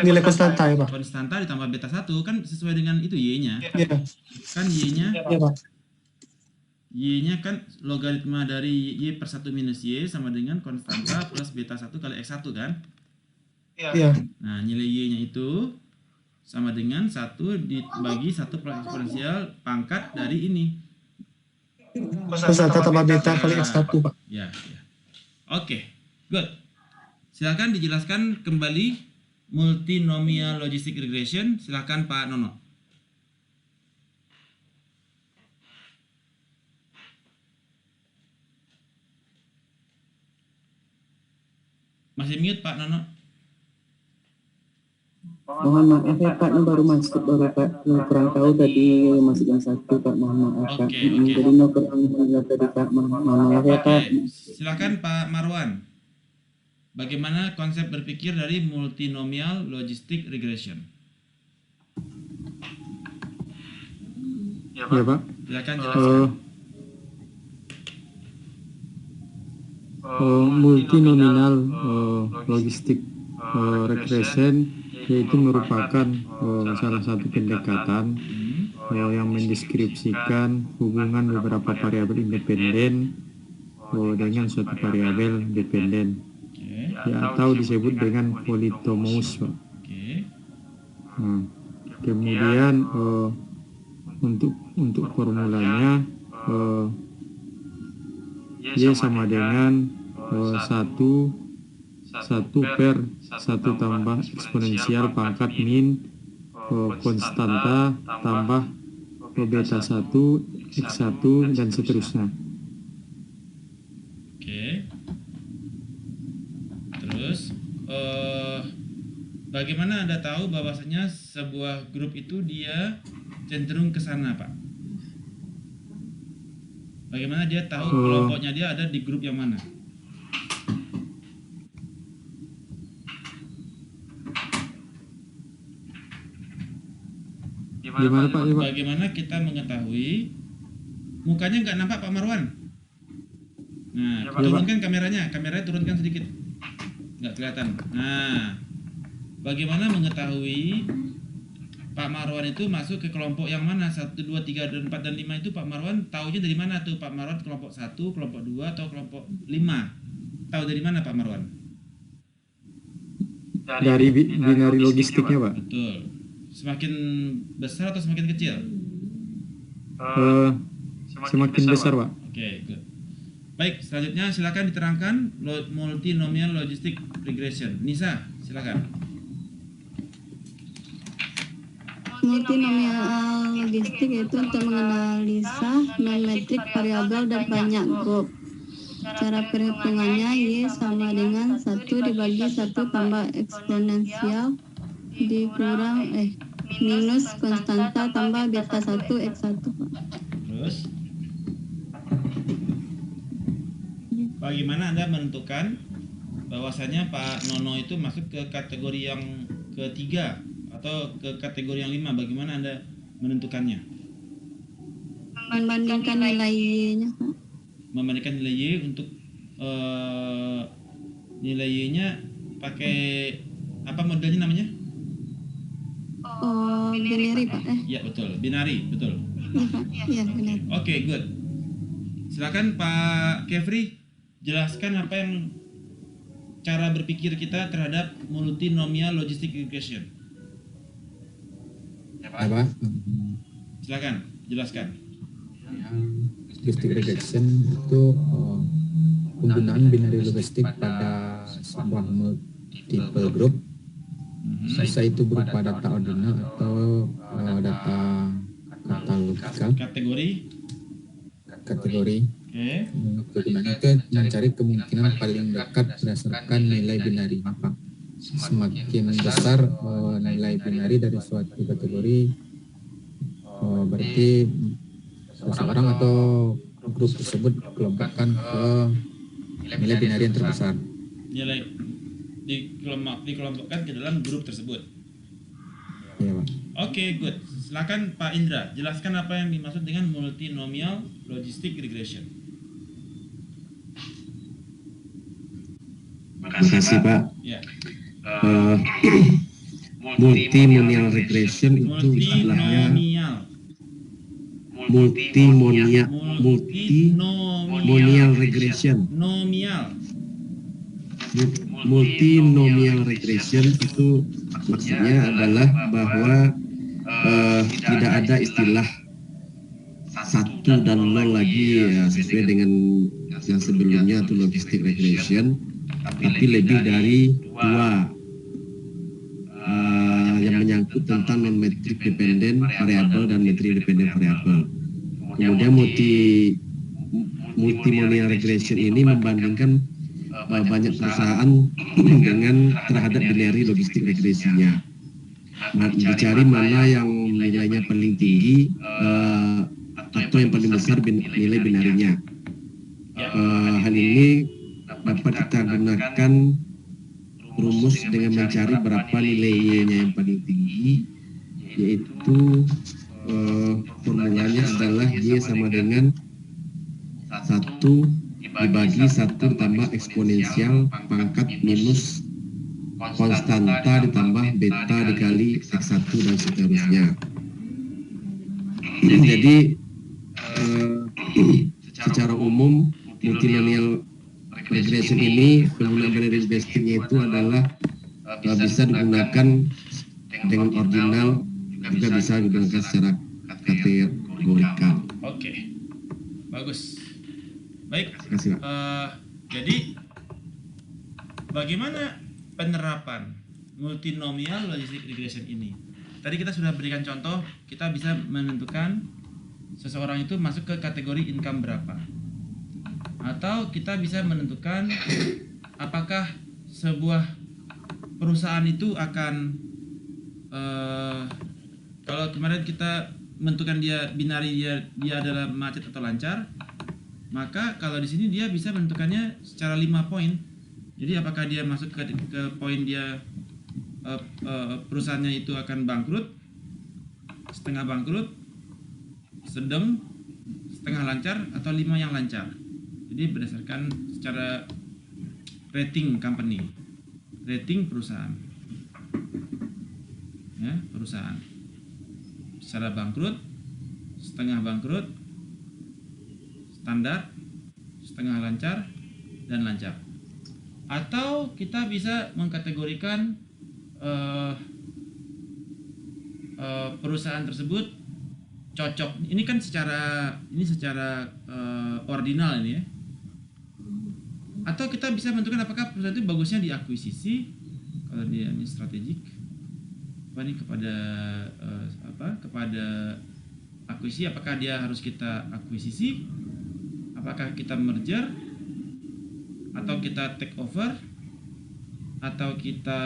nilai konstanta ya Pak? Konstanta ditambah beta 1 kan sesuai dengan itu Y-nya. Iya. Kan Y-nya Iya Pak. Y-nya kan logaritma dari Y per 1 minus Y sama dengan konstanta plus beta 1 kali X1 kan? Iya. Nah, nilai Y-nya itu sama dengan 1 dibagi 1 eksponensial pangkat dari ini. Cos alpha tambah beta kali X1, Pak. Ya. Oke, good. Silakan dijelaskan kembali multinomial logistic regression. Silakan Pak Nono. Masih mute Pak Nono. Mohon maaf ya Pak, ini baru masuk Pak, kurang tahu tadi masuk yang 1 Pak, mohon maaf Pak. Oke. Jadi mau kurang mendengar tadi Pak, mohon maaf ya Pak. Silakan Pak Marwan. Bagaimana konsep berpikir dari multinomial logistic regression? Ya Pak. Silakan jelaskan. Multinominal logistik regression yaitu merupakan salah satu pendekatan yang mendeskripsikan hubungan beberapa variabel independen dengan suatu variabel dependen, atau disebut dengan polytomous, Pak. Kemudian untuk formulanya Y sama dengan 1 per 1 tambah eksponensial pangkat min konstanta tambah beta 1 X1 dan seterusnya. Oke. Terus bagaimana Anda tahu bahwasanya sebuah grup itu dia cenderung ke sana, Pak? Bagaimana dia tahu kelompoknya dia ada di grup yang mana? Gimana Pak? Bagaimana kita mengetahui? Mukanya nggak nampak Pak Marwan. Nah, turunkan kameranya turunkan sedikit. Nggak kelihatan. Nah, bagaimana mengetahui Pak Marwan itu masuk ke kelompok yang mana? 1, 2, 3, dan 4, dan 5 itu Pak Marwan tahunya dari mana tuh Pak Marwan? Kelompok 1, kelompok 2, atau kelompok 5? Tahu dari mana Pak Marwan? Dari binari logistiknya, Pak. Betul. Semakin besar atau semakin kecil? Semakin besar, Pak. Oke, good. Baik, selanjutnya silakan diterangkan multinomial logistic regression. Nisa, silakan. Multinomial logistik yaitu untuk menganalisa non-metrik variabel dan banyak grup. Cara perhitungannya Y sama dengan 1 dibagi 1 tambah eksponensial dikurang minus konstanta tambah beta 1 X1. Terus bagaimana Anda menentukan bahwasanya Pak Nono itu masuk ke kategori yang ketiga atau ke kategori yang 5? Bagaimana Anda menentukannya? Membandingkan nilai Y-nya. Membandingkan nilai Y untuk nilai Y-nya pakai apa modelnya namanya? Binary Pak. Ya betul, binary, betul. Iya benar. Oke, good. Silakan Pak Kefri, jelaskan apa yang cara berpikir kita terhadap multinomial logistic regression. Apa? Silakan, jelaskan. Logistic regression itu penggunaan binary logistik pada sebuah multiple group. Sisa itu berupa data ordinal atau data katalogika. Kategori. Kegunaannya itu mencari kemungkinan paling dekat berdasarkan nilai binary. Apa? Semakin besar nilai binary dari suatu kategori, berarti seseorang atau grup tersebut dikelompokkan ke nilai binary yang terbesar. Nilai dikelompokkan ke dalam grup tersebut. Iya, Pak. Oke, good. Silakan Pak Indra, jelaskan apa yang dimaksud dengan multinomial logistic regression. Makasih Pak. Ya. Multinomial regression itu istilahnya multinomial regression. Multinomial regression itu maksudnya adalah bahwa tidak ada istilah 1 dan 0 lagi ya, sesuai dengan yang sebelumnya itu logistic regression, tapi lebih dari 2 yang menyangkut tentang non-metric dependent variable dan metric dependent variable. Kemudian multimonial regression ini membandingkan banyak perusahaan dengan terhadap binary logistik regresinya. Dicari mana yang nilainya paling tinggi atau yang paling besar nilai binarinya. Hal ini dapat kita gunakan rumus dengan mencari berapa nilai Y-nya yang paling tinggi, yaitu formulanya adalah Y sama dengan 1 dibagi 1 ditambah eksponensial pangkat minus konstanta ditambah beta dikali X1 dan seterusnya. Jadi secara umum multinomial regression ini penggunaan binary basicnya itu adalah bisa digunakan dengan ordinal, juga bisa digunakan secara kategorikal. Oke, bagus. Baik. Terima kasih, Pak. Jadi bagaimana penerapan multinomial logistic regression ini? Tadi kita sudah berikan contoh, kita bisa menentukan seseorang itu masuk ke kategori income berapa. Atau kita bisa menentukan apakah sebuah perusahaan itu akan kalau kemarin kita menentukan dia binary dia adalah macet atau lancar, maka kalau di sini dia bisa menentukannya secara 5 poin. Jadi apakah dia masuk ke poin dia perusahaannya itu akan bangkrut, setengah bangkrut, sedang, setengah lancar, atau 5 yang lancar. Jadi berdasarkan secara rating company, rating perusahaan, ya, perusahaan secara bangkrut, setengah bangkrut, standar, setengah lancar, dan lancar. Atau kita bisa mengkategorikan perusahaan tersebut cocok. Ini kan secara ordinal ini ya. Atau kita bisa menentukan apakah perusahaan itu bagusnya diakuisisi, kalau dia ini strategik, kepada akuisisi, apakah dia harus kita akuisisi, apakah kita merger, atau kita take over, atau kita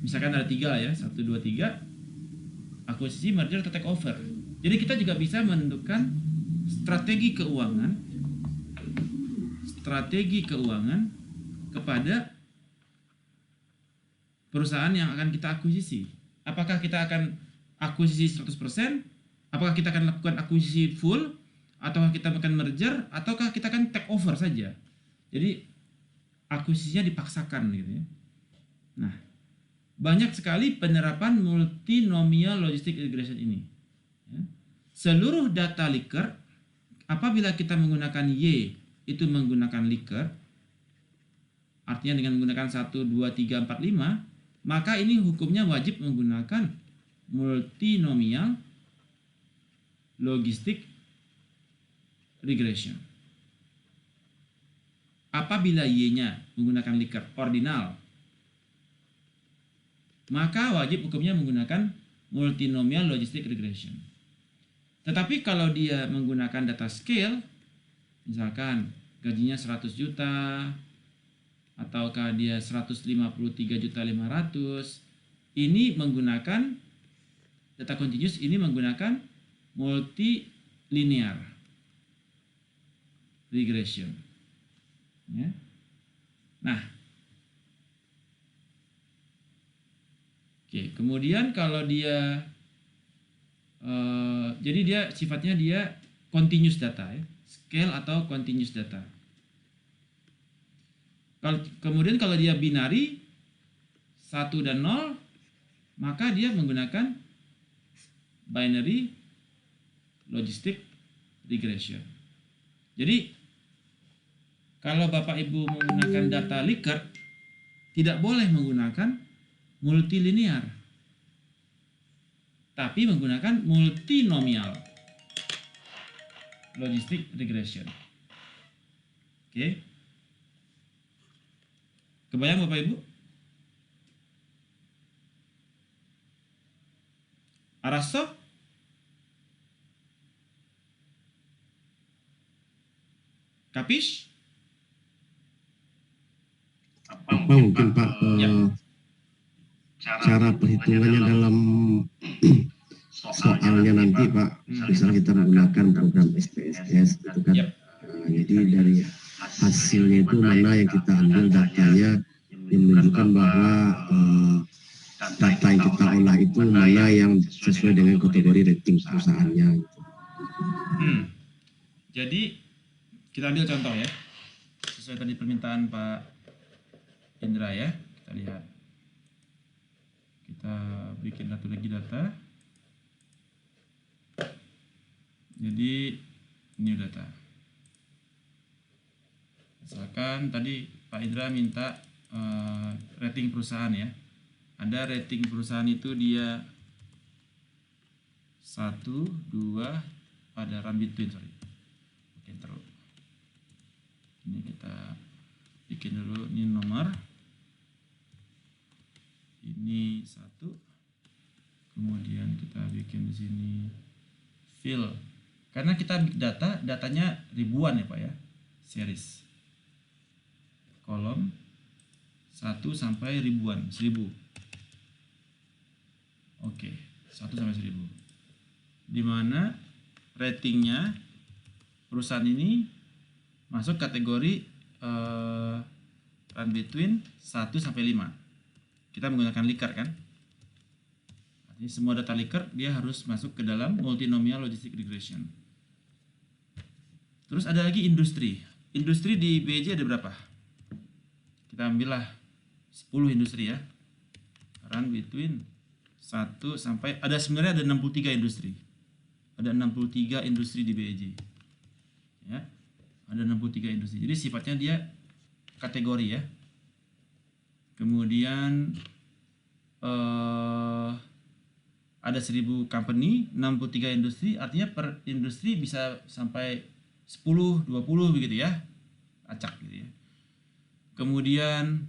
misalkan ada 3 lah ya, 1, 2, 3, akuisisi, merger, atau take over. Jadi kita juga bisa menentukan strategi keuangan kepada perusahaan yang akan kita akuisisi. Apakah kita akan akuisisi 100%, apakah kita akan lakukan akuisisi full, ataukah kita akan merger, ataukah kita akan take over saja. Jadi akuisisinya dipaksakan gitu ya. Nah, banyak sekali penerapan multinomial logistic regression ini. Ya. Seluruh data Likert, apabila kita menggunakan Y itu menggunakan Likert, artinya dengan menggunakan 1, 2, 3, 4, 5, maka ini hukumnya wajib menggunakan multinomial logistic regression. Apabila Y-nya menggunakan Likert ordinal, maka wajib hukumnya menggunakan multinomial logistic regression. Tetapi kalau dia menggunakan data scale, misalkan gajinya 100 juta, ataukah dia 153.500.000, ini menggunakan data continuous, ini menggunakan multilinear regression. Ya. Nah, oke, kemudian kalau dia jadi dia sifatnya dia continuous data ya, scale atau continuous data. Kemudian kalau dia binary 1 dan 0, maka dia menggunakan binary logistic regression. Jadi Kalau Bapak Ibu menggunakan data Likert, tidak boleh menggunakan multilinear, tapi menggunakan multinomial logistic regression. Oke. Kebayang Bapak Ibu? Arasto? Kapis? Apa mungkin Pak cara perhitungannya dalam soalnya nanti Pak, misalnya kita menggunakan program SPSS gitu kan. Yap. Jadi dari hasilnya itu mana yang kita ambil datanya yang menunjukkan bahwa data yang kita olah itu mana yang sesuai dengan kategori rating perusahaannya. Gitu. Jadi kita ambil contoh ya, sesuai tadi permintaan Pak Indra ya. Kita lihat, kita bikin satu lagi data. Jadi new data. Misalkan tadi Pak Indra minta rating perusahaan ya. Ada rating perusahaan itu dia 1, 2, ada run between, sorry. Oke, terus. Ini kita bikin dulu, ini nomor. Ini 1. Kemudian kita bikin di sini fill. Karena kita big data, datanya ribuan ya Pak ya. Series. Kolom 1 sampai ribuan, 1000. Oke, 1 sampai 1000. Di mana ratingnya perusahaan ini masuk kategori run between 1 sampai 5. Kita menggunakan Likert kan? Jadi semua data Likert dia harus masuk ke dalam multinomial logistic regression. Terus ada lagi industri. Industri di BEJ ada berapa? Kita ambillah 10 industri ya. Run between 1 sampai sebenarnya ada 63 industri. Ada 63 industri di BEJ. Ya. Ada 63 industri. Jadi sifatnya dia kategori ya. Kemudian ada 1000 company, 63 industri, artinya per industri bisa sampai 10, 20 begitu ya. Acak gitu ya. Kemudian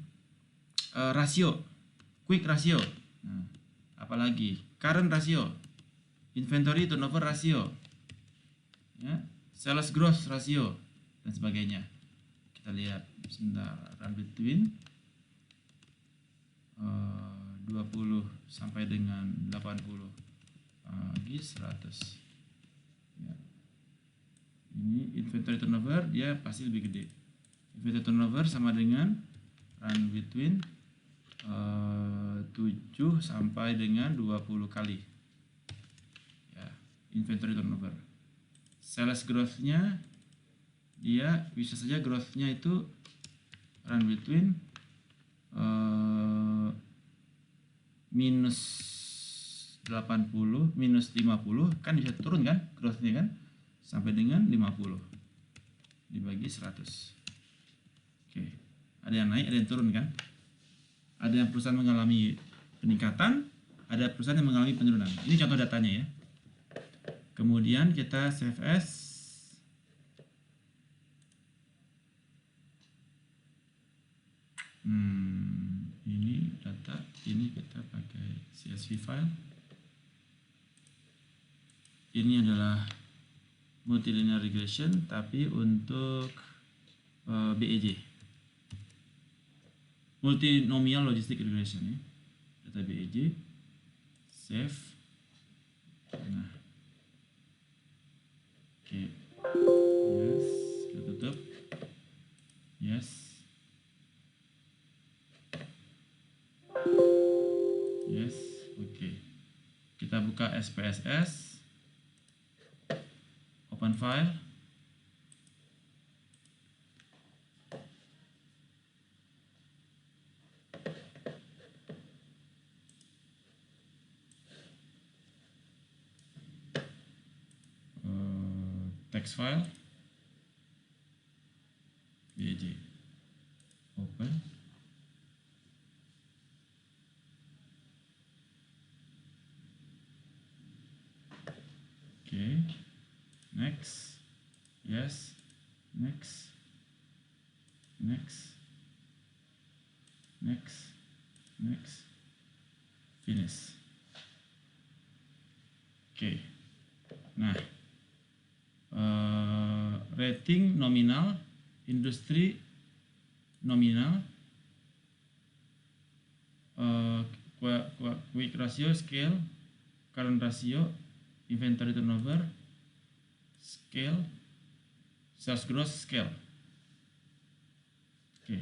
rasio, quick ratio. Nah, apalagi current ratio, inventory turnover ratio, ya, sales growth ratio dan sebagainya. Kita lihat sebentar, run between 20 sampai dengan 80 bagi 100 ya. Ini inventory turnover dia pasti lebih gede. Inventory turnover sama dengan run between 7 sampai dengan 20 kali ya, inventory turnover. Sales growth-nya dia bisa saja growth-nya itu run between minus 80, minus 50 kan bisa turun kan growth-nya kan sampai dengan 50 dibagi 100. Oke, ada yang naik, ada yang turun kan. Ada yang perusahaan mengalami peningkatan, ada perusahaan yang mengalami penurunan. Ini contoh datanya ya. Kemudian kita save as. Ini data, ini kita pakai CSV file. Ini adalah multilinear regression tapi untuk BEJ. Multinomial logistic regression ya. Data BEJ, save. Nah. Oke. Yes, kita tutup. Yes. Yes, oke. Kita buka SPSS. Open file. Text file. BEJ. Open. Oke. Next. Yes. Next. Next. Next. Next. Finish. Oke. Nah, rating nominal, industri nominal, quick ratio, scale, current ratio, inventory turnover, scale, sales growth, scale. Oke,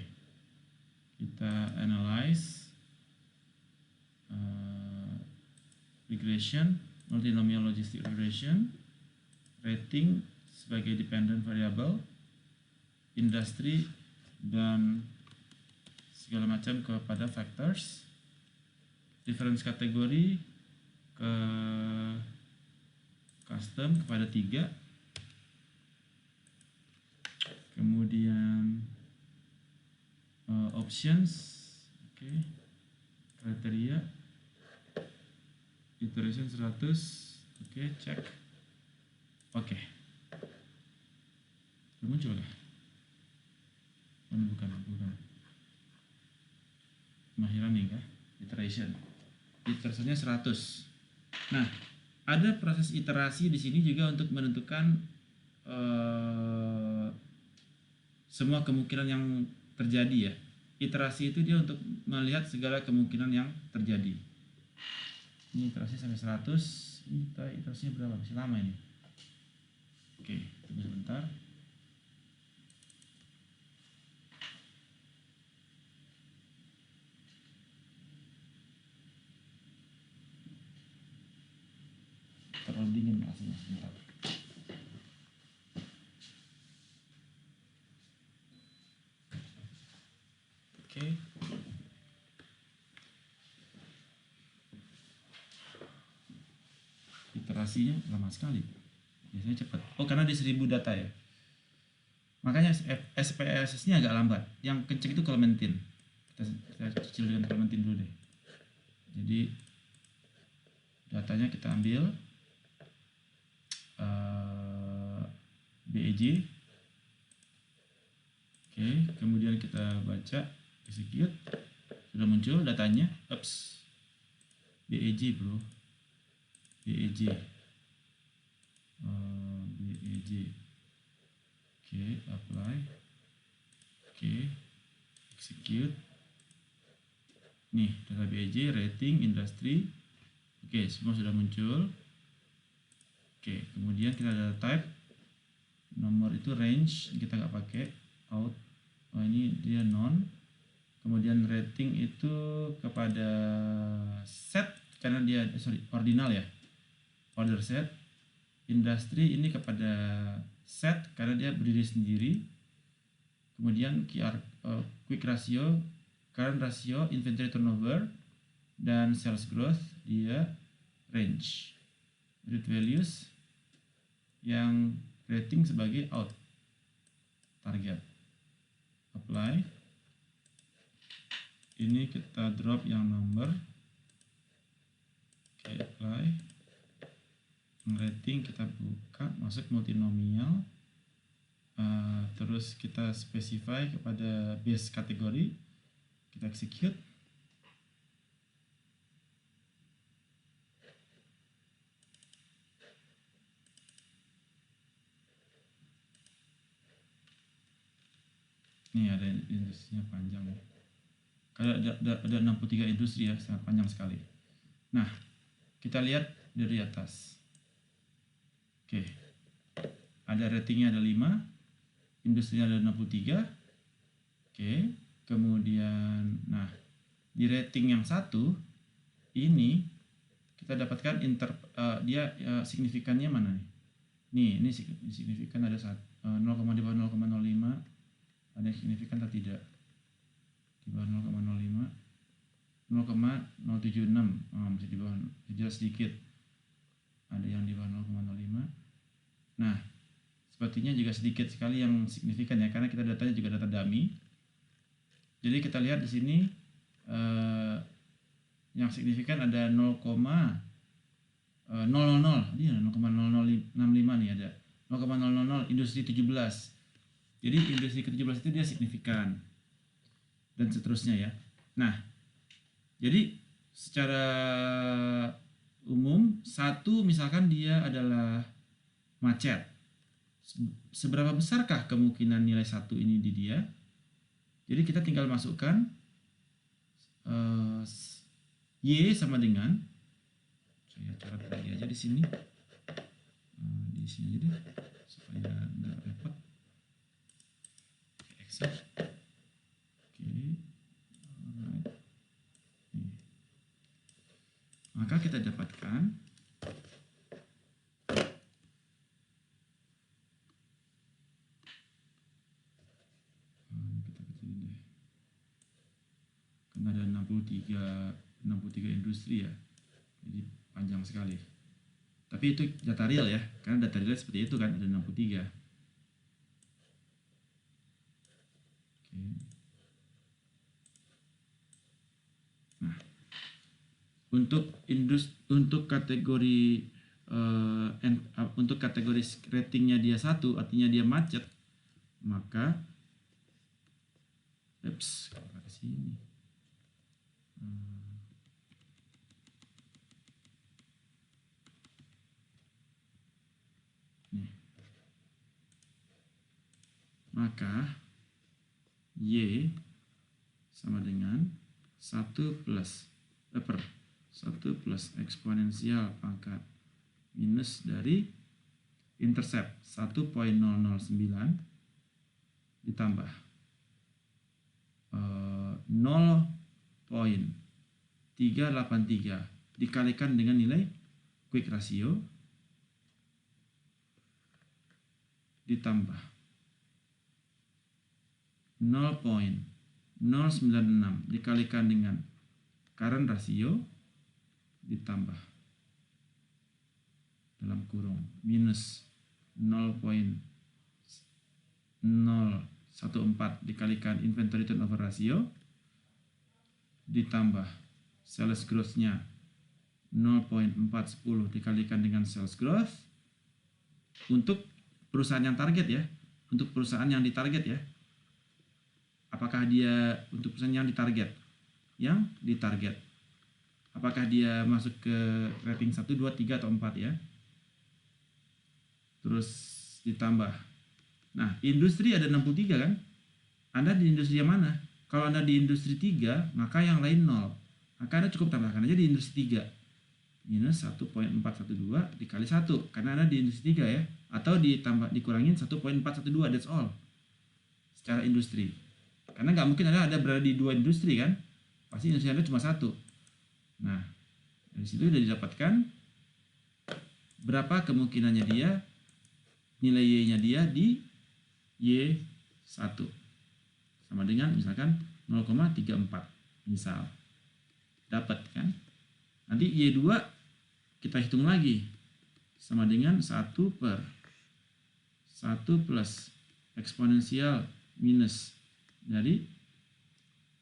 kita analyze regression, multinomial logistic regression, rating sebagai dependent variable, industri dan segala macam kepada factors, difference kategori ke custom kepada 3, kemudian options, oke, kriteria, iteration 100, oke, cek, oke, muncul ya? Bukan. Kemahiran nih kah? Iterationnya 100. Nah, ada proses iterasi di sini juga untuk menentukan semua kemungkinan yang terjadi ya. Iterasi itu dia untuk melihat segala kemungkinan yang terjadi. Ini iterasi sampai 100. Ini iterasinya berapa? Masih lama ini. Oke, tunggu sebentar. Terlalu dingin rasanya sebentar. Oke. Iterasinya lama sekali. Biasanya cepat. Oh, karena di 1000 data ya. Makanya SPSS-nya agak lambat. Yang kenceng itu Clementine. Kita cicil dengan Clementine dulu deh. Jadi datanya kita ambil BEJ. Oke, kemudian kita baca, execute, sudah muncul datanya. Ups, BEJ bro, BEJ, BEJ. Oke, apply, oke, execute. Nih data BEJ, rating, industri. Oke, semua sudah muncul. Oke, kemudian kita ada type, nomor itu range, kita nggak pakai, out, oh ini dia non, kemudian rating itu kepada set, karena dia, ordinal ya, order set, industri ini kepada set, karena dia berdiri sendiri, kemudian quick ratio, current ratio, inventory turnover, dan sales growth, dia range, read values, yang rating sebagai out, target, apply, ini kita drop yang number, oke, apply, rating kita buka, masuk multinomial, terus kita specify kepada base kategori, kita execute. Ini ada industrinya panjang ya. Karena ada 63 industri ya, sangat panjang sekali. Nah, kita lihat dari atas. Oke. Ada ratingnya ada 5, industrinya ada 63. Oke, kemudian nah, di rating yang 1 ini kita dapatkan dia signifikannya mana nih? Nih, ini signifikan ada 0, di bawah 0,05. Ada yang signifikan atau tidak? Di bawah 0,05, 0,076, masih di bawah, jelas sedikit. Ada yang di bawah 0,05. Nah, seperti artinya juga sedikit sekali yang signifikan ya, karena kita datanya juga data dummy. Jadi kita lihat di sini yang signifikan ada 0,000, ini 0,0065 nih, ada 0,000 industri 17. Jadi industri ke-17 itu dia signifikan dan seterusnya ya. Nah, jadi secara umum satu misalkan dia adalah macet. Seberapa besarkah kemungkinan nilai 1 ini di dia? Jadi kita tinggal masukkan Y sama dengan, saya coret lagi aja di sini. Di sini aja deh supaya nggak repot. Excel. Oke. Alright. Nih. Maka kita dapatkan kita kecilin deh. Karena ada 63 industri ya. Jadi panjang sekali. Tapi itu data real ya, karena data real seperti itu kan, ada 63. Oke. Nah, untuk kategori untuk kategori ratingnya dia 1, artinya dia macet, maka kalau ke sini. Nih. Maka Y sama dengan 1 plus 1 plus eksponensial pangkat minus dari intercept 1,009 ditambah 0,383 dikalikan dengan nilai quick ratio ditambah 0,096 dikalikan dengan current ratio ditambah dalam kurung minus 0,014 dikalikan inventory turnover ratio ditambah sales growth-nya 0,410 dikalikan dengan sales growth untuk perusahaan yang target ya, untuk perusahaan yang ditarget ya. Apakah dia untuk perusahaan yang ditarget? Yang ditarget. Apakah dia masuk ke rating 1, 2, 3 atau 4 ya? Terus ditambah. Nah, industri ada 63 kan? Anda di industri yang mana? Kalau Anda di industri 3, maka yang lain 0. Maka Anda cukup tambahkan aja di industri 3. Minus 1,412 dikali 1. Karena Anda di industri 3 ya. Atau ditambah dikurangin 1,412, that's all. Secara industri. Karena nggak mungkin Anda berada di 2 industri kan? Pasti industri Anda cuma 1. Nah, dari situ sudah didapatkan berapa kemungkinannya dia, nilai Y-nya dia di Y1. Sama dengan misalkan 0,34. Misal. Dapat kan? Nanti Y2 kita hitung lagi. Sama dengan 1 per 1 plus eksponensial minus dari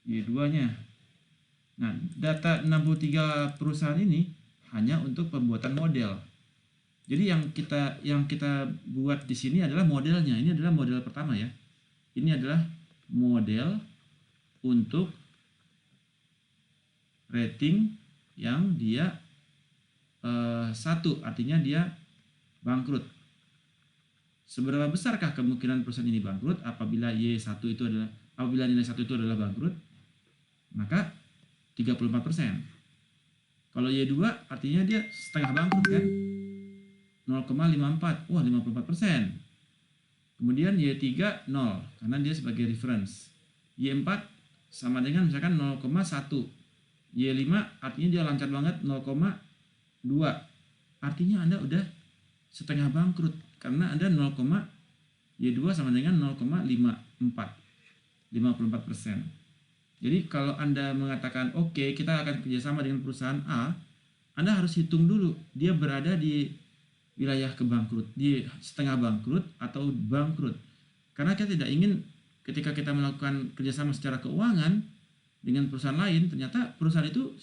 Y2-nya. Nah, data 63 perusahaan ini hanya untuk pembuatan model. Jadi yang kita buat di sini adalah modelnya. Ini adalah model pertama ya. Ini adalah model untuk rating yang dia 1, artinya dia bangkrut. Seberapa besarkah kemungkinan perusahaan ini bangkrut apabila nilai 1 itu adalah bangkrut? Maka 34%. Kalau Y2 artinya dia setengah bangkrut kan? 0,54. Wah, 54%. Kemudian Y3 0 karena dia sebagai reference. Y4 sama dengan misalkan 0,1. Y5 artinya dia lancar banget 0,2. Artinya Anda udah setengah bangkrut karena Anda Y2 sama dengan 0,54. 54%. Jadi kalau Anda mengatakan oke, kita akan kerjasama dengan perusahaan A, Anda harus hitung dulu dia berada di wilayah kebangkrut, di setengah bangkrut atau bangkrut. Karena kita tidak ingin ketika kita melakukan kerjasama secara keuangan dengan perusahaan lain, ternyata perusahaan itu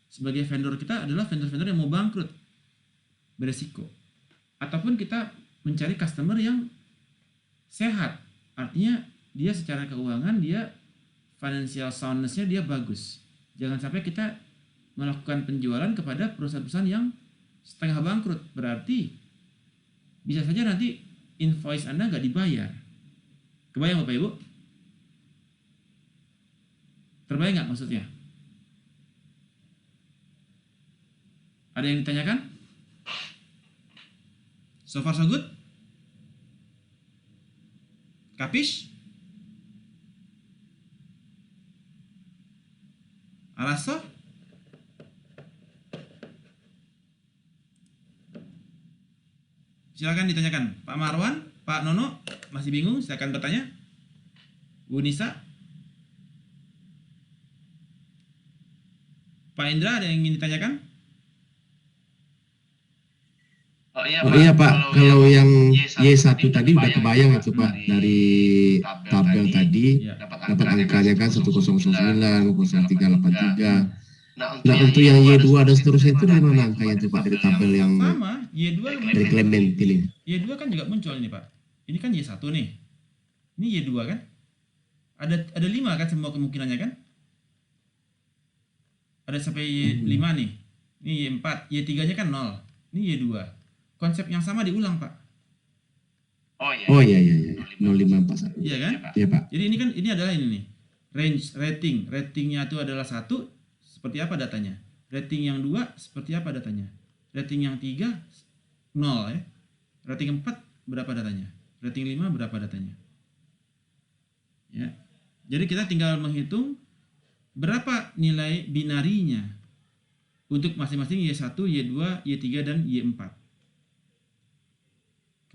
sebagai vendor kita adalah vendor-vendor yang mau bangkrut, beresiko. Ataupun kita mencari customer yang sehat, artinya dia secara keuangan, dia financial soundness-nya dia bagus. Jangan sampai kita melakukan penjualan kepada perusahaan-perusahaan yang setengah bangkrut, berarti bisa saja nanti invoice Anda nggak dibayar. Kebayang Bapak Ibu? Terbayang nggak maksudnya? Ada yang ditanyakan? So far so good? Kapish? Araso? Silakan ditanyakan. Pak Marwan, Pak Nono, masih bingung? Silakan bertanya. Bu Nisa? Pak Indra, ada yang ingin ditanyakan? Oh iya Pak, kalau yang Y1 tadi udah kebayang itu Pak, dari tabel tadi dapat angkanya kan 1009, 0383. Nah untuk yang Y2 dan seterusnya itu dari mana angkanya itu Pak, dari tabel yang Sama, Y2 dari Clementi ini? Y2 kan juga muncul ini Pak. Ini kan Y1 nih. Ini Y2 kan? Ada 5 kan semua kemungkinannya kan? Ada sampai Y5 nih. Ini Y4, Y3-nya kan 0. Ini Y2. Konsep yang sama diulang, Pak. Oh iya 0541. Iya kan? Iya Pak. Jadi ini adalah ini nih. Range rating. Ratingnya itu adalah 1, seperti apa datanya? Rating yang 2 seperti apa datanya? Rating yang 3 0 ya. Rating 4 berapa datanya? Rating 5 berapa datanya? Ya. Jadi kita tinggal menghitung berapa nilai binarinya untuk masing-masing Y1, Y2, Y3 dan Y4.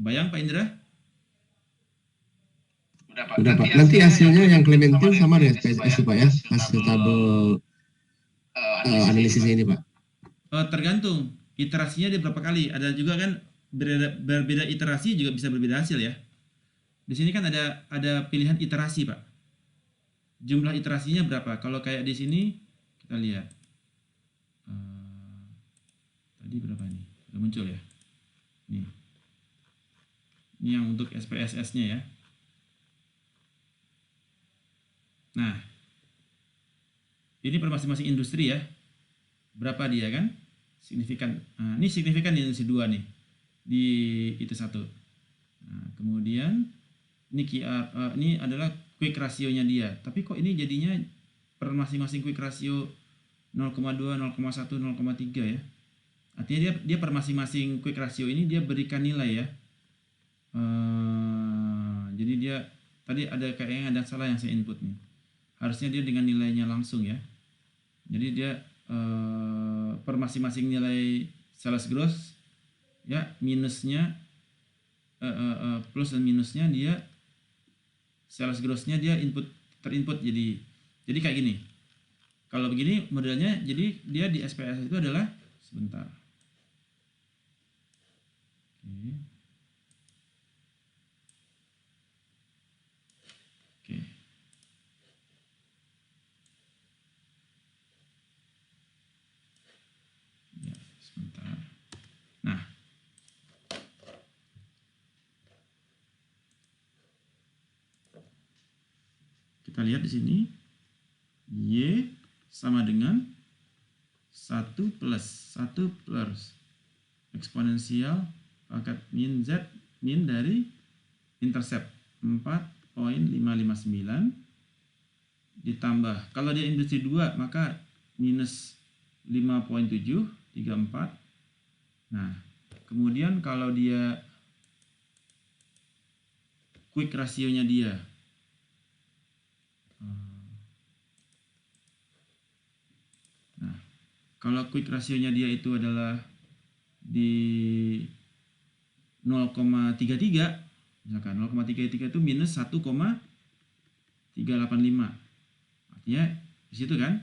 Kebayang Pak Indra? Udah Pak. Nanti hasilnya yang Clementi sama dengan SPSS Pak ya, hasil tabel analisisnya ini Pak. Tergantung iterasinya dia berapa kali. Ada juga kan berbeda iterasi juga bisa berbeda hasil ya. Di sini kan ada pilihan iterasi Pak. Jumlah iterasinya berapa? Kalau kayak di sini kita lihat. Tadi berapa nih? Udah muncul ya. Nih. Ini yang untuk SPSS-nya ya. Nah, ini per masing-masing industri ya. Berapa dia kan? Signifikan. Nah, ini signifikan di industri 2 nih. Di itu 1. Nah, kemudian ini QR, ini adalah quick ratio-nya dia. Tapi kok ini jadinya per masing-masing quick ratio 0,2, 0,1, 0,3 ya. Artinya dia per masing-masing quick ratio ini dia berikan nilai ya. Jadi dia tadi ada kayaknya ada salah yang saya input nih. Harusnya dia dengan nilainya langsung ya. Jadi dia per masing-masing nilai sales gross ya, minusnya plus dan minusnya dia sales gross-nya dia terinput jadi kayak gini. Kalau begini modelnya, jadi dia di SPSS itu adalah sebentar. Oke. Ya, sebentar. Nah, kita lihat di sini Y sama dengan 1 plus eksponensial pangkat min Z min dari intercept 4,559 ditambah, kalau dia industri 2 maka minus 5,734. Nah, kemudian kalau dia quick rasionya dia kalau quick rasionya dia itu adalah di 0,33, misalkan 0,33 itu minus 1,385. Artinya di situ kan.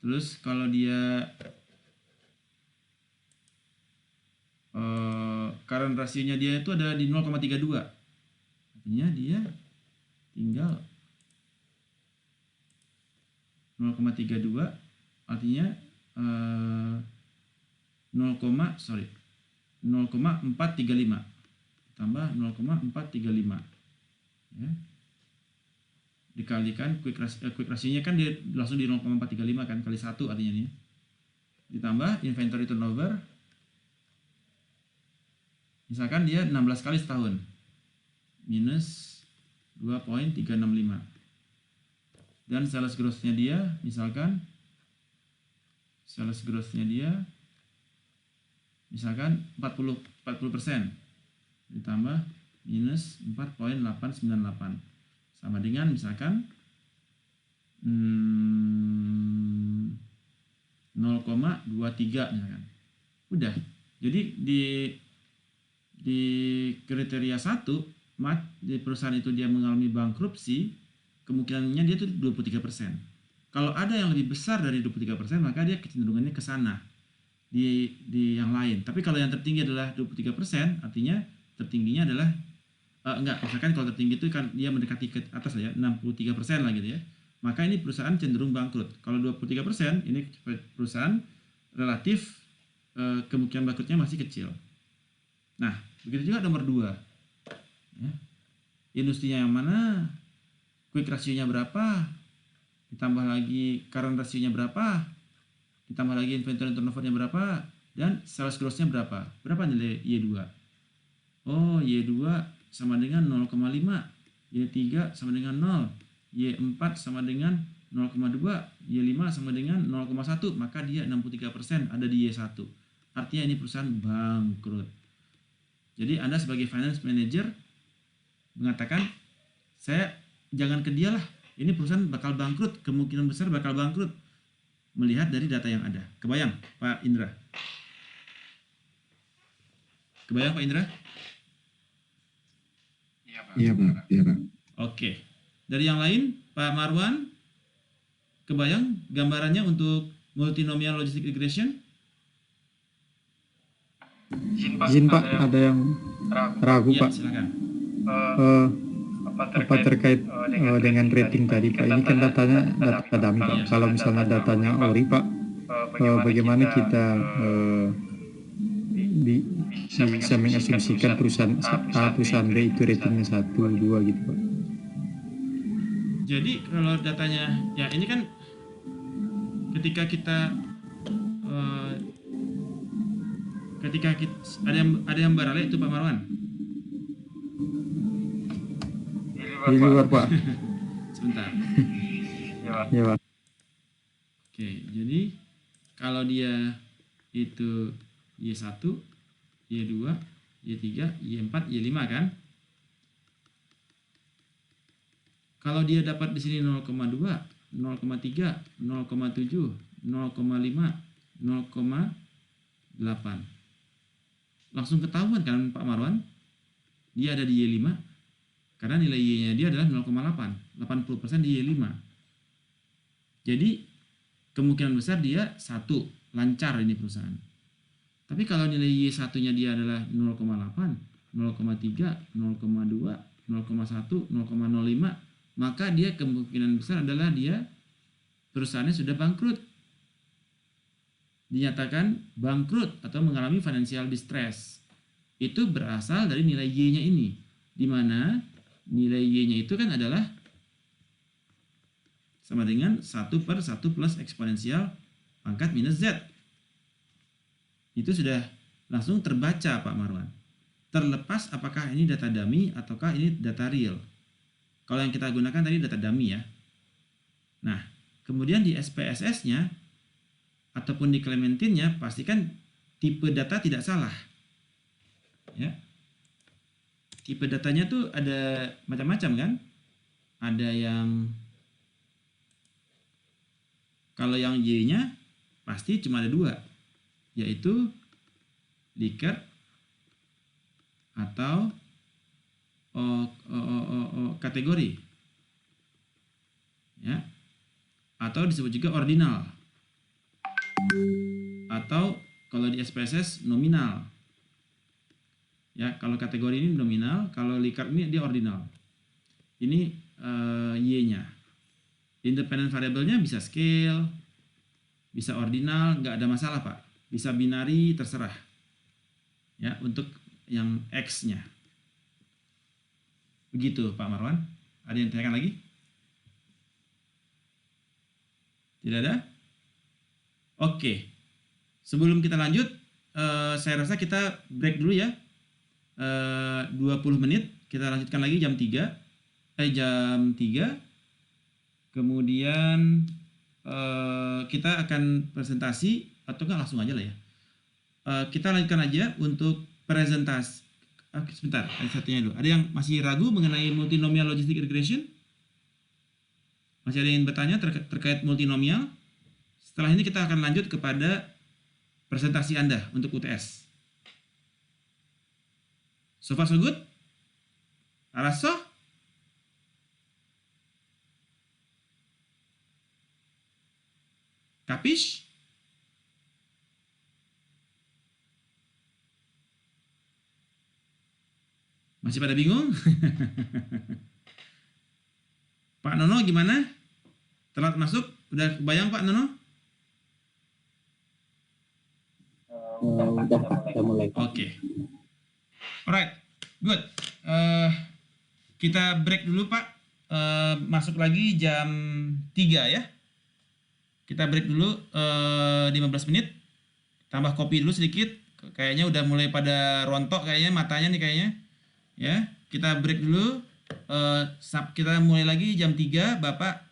Terus kalau dia current rasionya dia itu ada di 0,32. Artinya dia tinggal 0,32, artinya 0,435 tambah 0,435 ya. Dikalikan quick ratio-nya kan dia langsung di 0,435 kan, kali 1 artinya nih. Ditambah inventory turnover, misalkan dia 16 kali setahun, minus 2,365. Dan sales growth-nya dia, misalkan sales growth-nya dia misalkan 40%, ditambah minus 4,898 sama dengan misalkan 0,23 misalkan. Udah. Jadi di kriteria 1, di perusahaan itu dia mengalami bankrupsi, kemungkinannya dia itu 23%. Kalau ada yang lebih besar dari 23%, maka dia kecenderungannya ke sana di yang lain. Tapi kalau yang tertinggi adalah 23%, artinya tertingginya adalah misalkan kalau tertinggi itu kan dia mendekati ke atas lah ya, 63% lah gitu ya. Maka ini perusahaan cenderung bangkrut. Kalau 23%, ini perusahaan relatif kemungkinan bangkrutnya masih kecil. Nah, begitu juga nomor 2. Ya. Industrinya yang mana, quick ratio-nya berapa, ditambah lagi current ratio-nya berapa, ditambah lagi inventory turnover-nya berapa, dan sales growth-nya berapa. Berapa nilai Y2? Oh, Y2 sama dengan 0,5, Y3 sama dengan 0, Y4 sama dengan 0,2, Y5 sama dengan 0,1, maka dia 63% ada di Y1. Artinya ini perusahaan bangkrut. Jadi Anda sebagai finance manager mengatakan, saya jangan ke dia lah, ini perusahaan bakal bangkrut, kemungkinan besar bakal bangkrut, melihat dari data yang ada. Kebayang Pak Indra? Kebayang Pak Indra? Iya Pak. Oke. Dari yang lain, Pak Marwan, kebayang gambarannya untuk multinomial logistic regression? Izin Pak, ada yang ragu Ya, Pak. silakan. Apa terkait dengan rating tadi Pak? Ini kan datanya data dummy Pak. Kalau misalnya datanya ori Pak, bagaimana kita bisa mengasumsikan perusahaan A, perusahaan B itu ratingnya 1, 2 gitu Pak? Jadi kalau datanya, ya ini kan ketika kita ada yang barale itu Pak Marwan. Di luar Pak. Sebentar. Ya Pak. Oke, jadi kalau dia itu Y1, Y2, Y3, Y4, Y5 kan? Kalau dia dapat di sini 0,2, 0,3, 0,7, 0,5, 0,8. Langsung ketahuan kan Pak Marwan? Dia ada di Y5 karena nilai Y-nya dia adalah 0,8. 80% di Y5. Jadi kemungkinan besar dia 1, lancar ini perusahaan. Tapi kalau nilai Y1-nya dia adalah 0,8, 0,3, 0,2, 0,1, 0,05, maka dia kemungkinan besar adalah dia perusahaannya sudah bangkrut. Dinyatakan bangkrut atau mengalami financial distress. Itu berasal dari nilai Y-nya ini, di mana nilai Y-nya itu kan adalah sama dengan 1/1 plus eksponensial pangkat minus Z. Itu sudah langsung terbaca Pak Marwan. Terlepas apakah ini data dummy ataukah ini data real. Kalau yang kita gunakan tadi data dummy ya. Nah, kemudian di SPSS-nya ataupun di Clementine-nya pastikan tipe data tidak salah. Ya. Tipe datanya tuh ada macam-macam kan? Ada yang kalau yang Y-nya pasti cuma ada 2, yaitu Likert atau kategori, ya, atau disebut juga ordinal, atau kalau di SPSS nominal. Ya, kalau kategori ini nominal, kalau Likert ini dia ordinal. Ini Y-nya. Independent variable-nya bisa scale, bisa ordinal, nggak ada masalah Pak. Bisa binary, terserah. Ya, untuk yang X-nya. Begitu Pak Marwan. Ada yang tanyakan lagi? Tidak ada? Oke. Sebelum kita lanjut, saya rasa kita break dulu ya. 20 menit. Kita lanjutkan lagi jam 3. Kemudian kita akan presentasi, atau nggak langsung aja lah ya. Kita lanjutkan aja untuk presentasi. Sebentar, ada satunya dulu. Ada yang masih ragu mengenai multinomial logistic regression? Masih ada yang bertanya terkait multinomial? Setelah ini kita akan lanjut kepada presentasi Anda untuk UTS. So far so good? Araso? Kapish? Masih pada bingung? Pak Nono gimana? Telat masuk? Udah kebayang Pak Nono? Udah Pak, udah mulai. Oke. Alright, good. Kita break dulu Pak. Masuk lagi jam 3 ya. Kita break dulu 15 menit. Tambah kopi dulu sedikit. Kayaknya udah mulai pada rontok kayaknya matanya nih kayaknya. Ya, kita break dulu. Kita mulai lagi jam 3. Bapak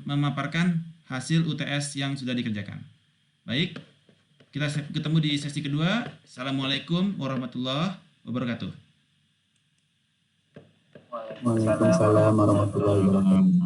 memaparkan hasil UTS yang sudah dikerjakan. Baik, kita ketemu di sesi kedua. Assalamualaikum warahmatullahi wabarakatuh. Waalaikumsalam warahmatullahi wabarakatuh.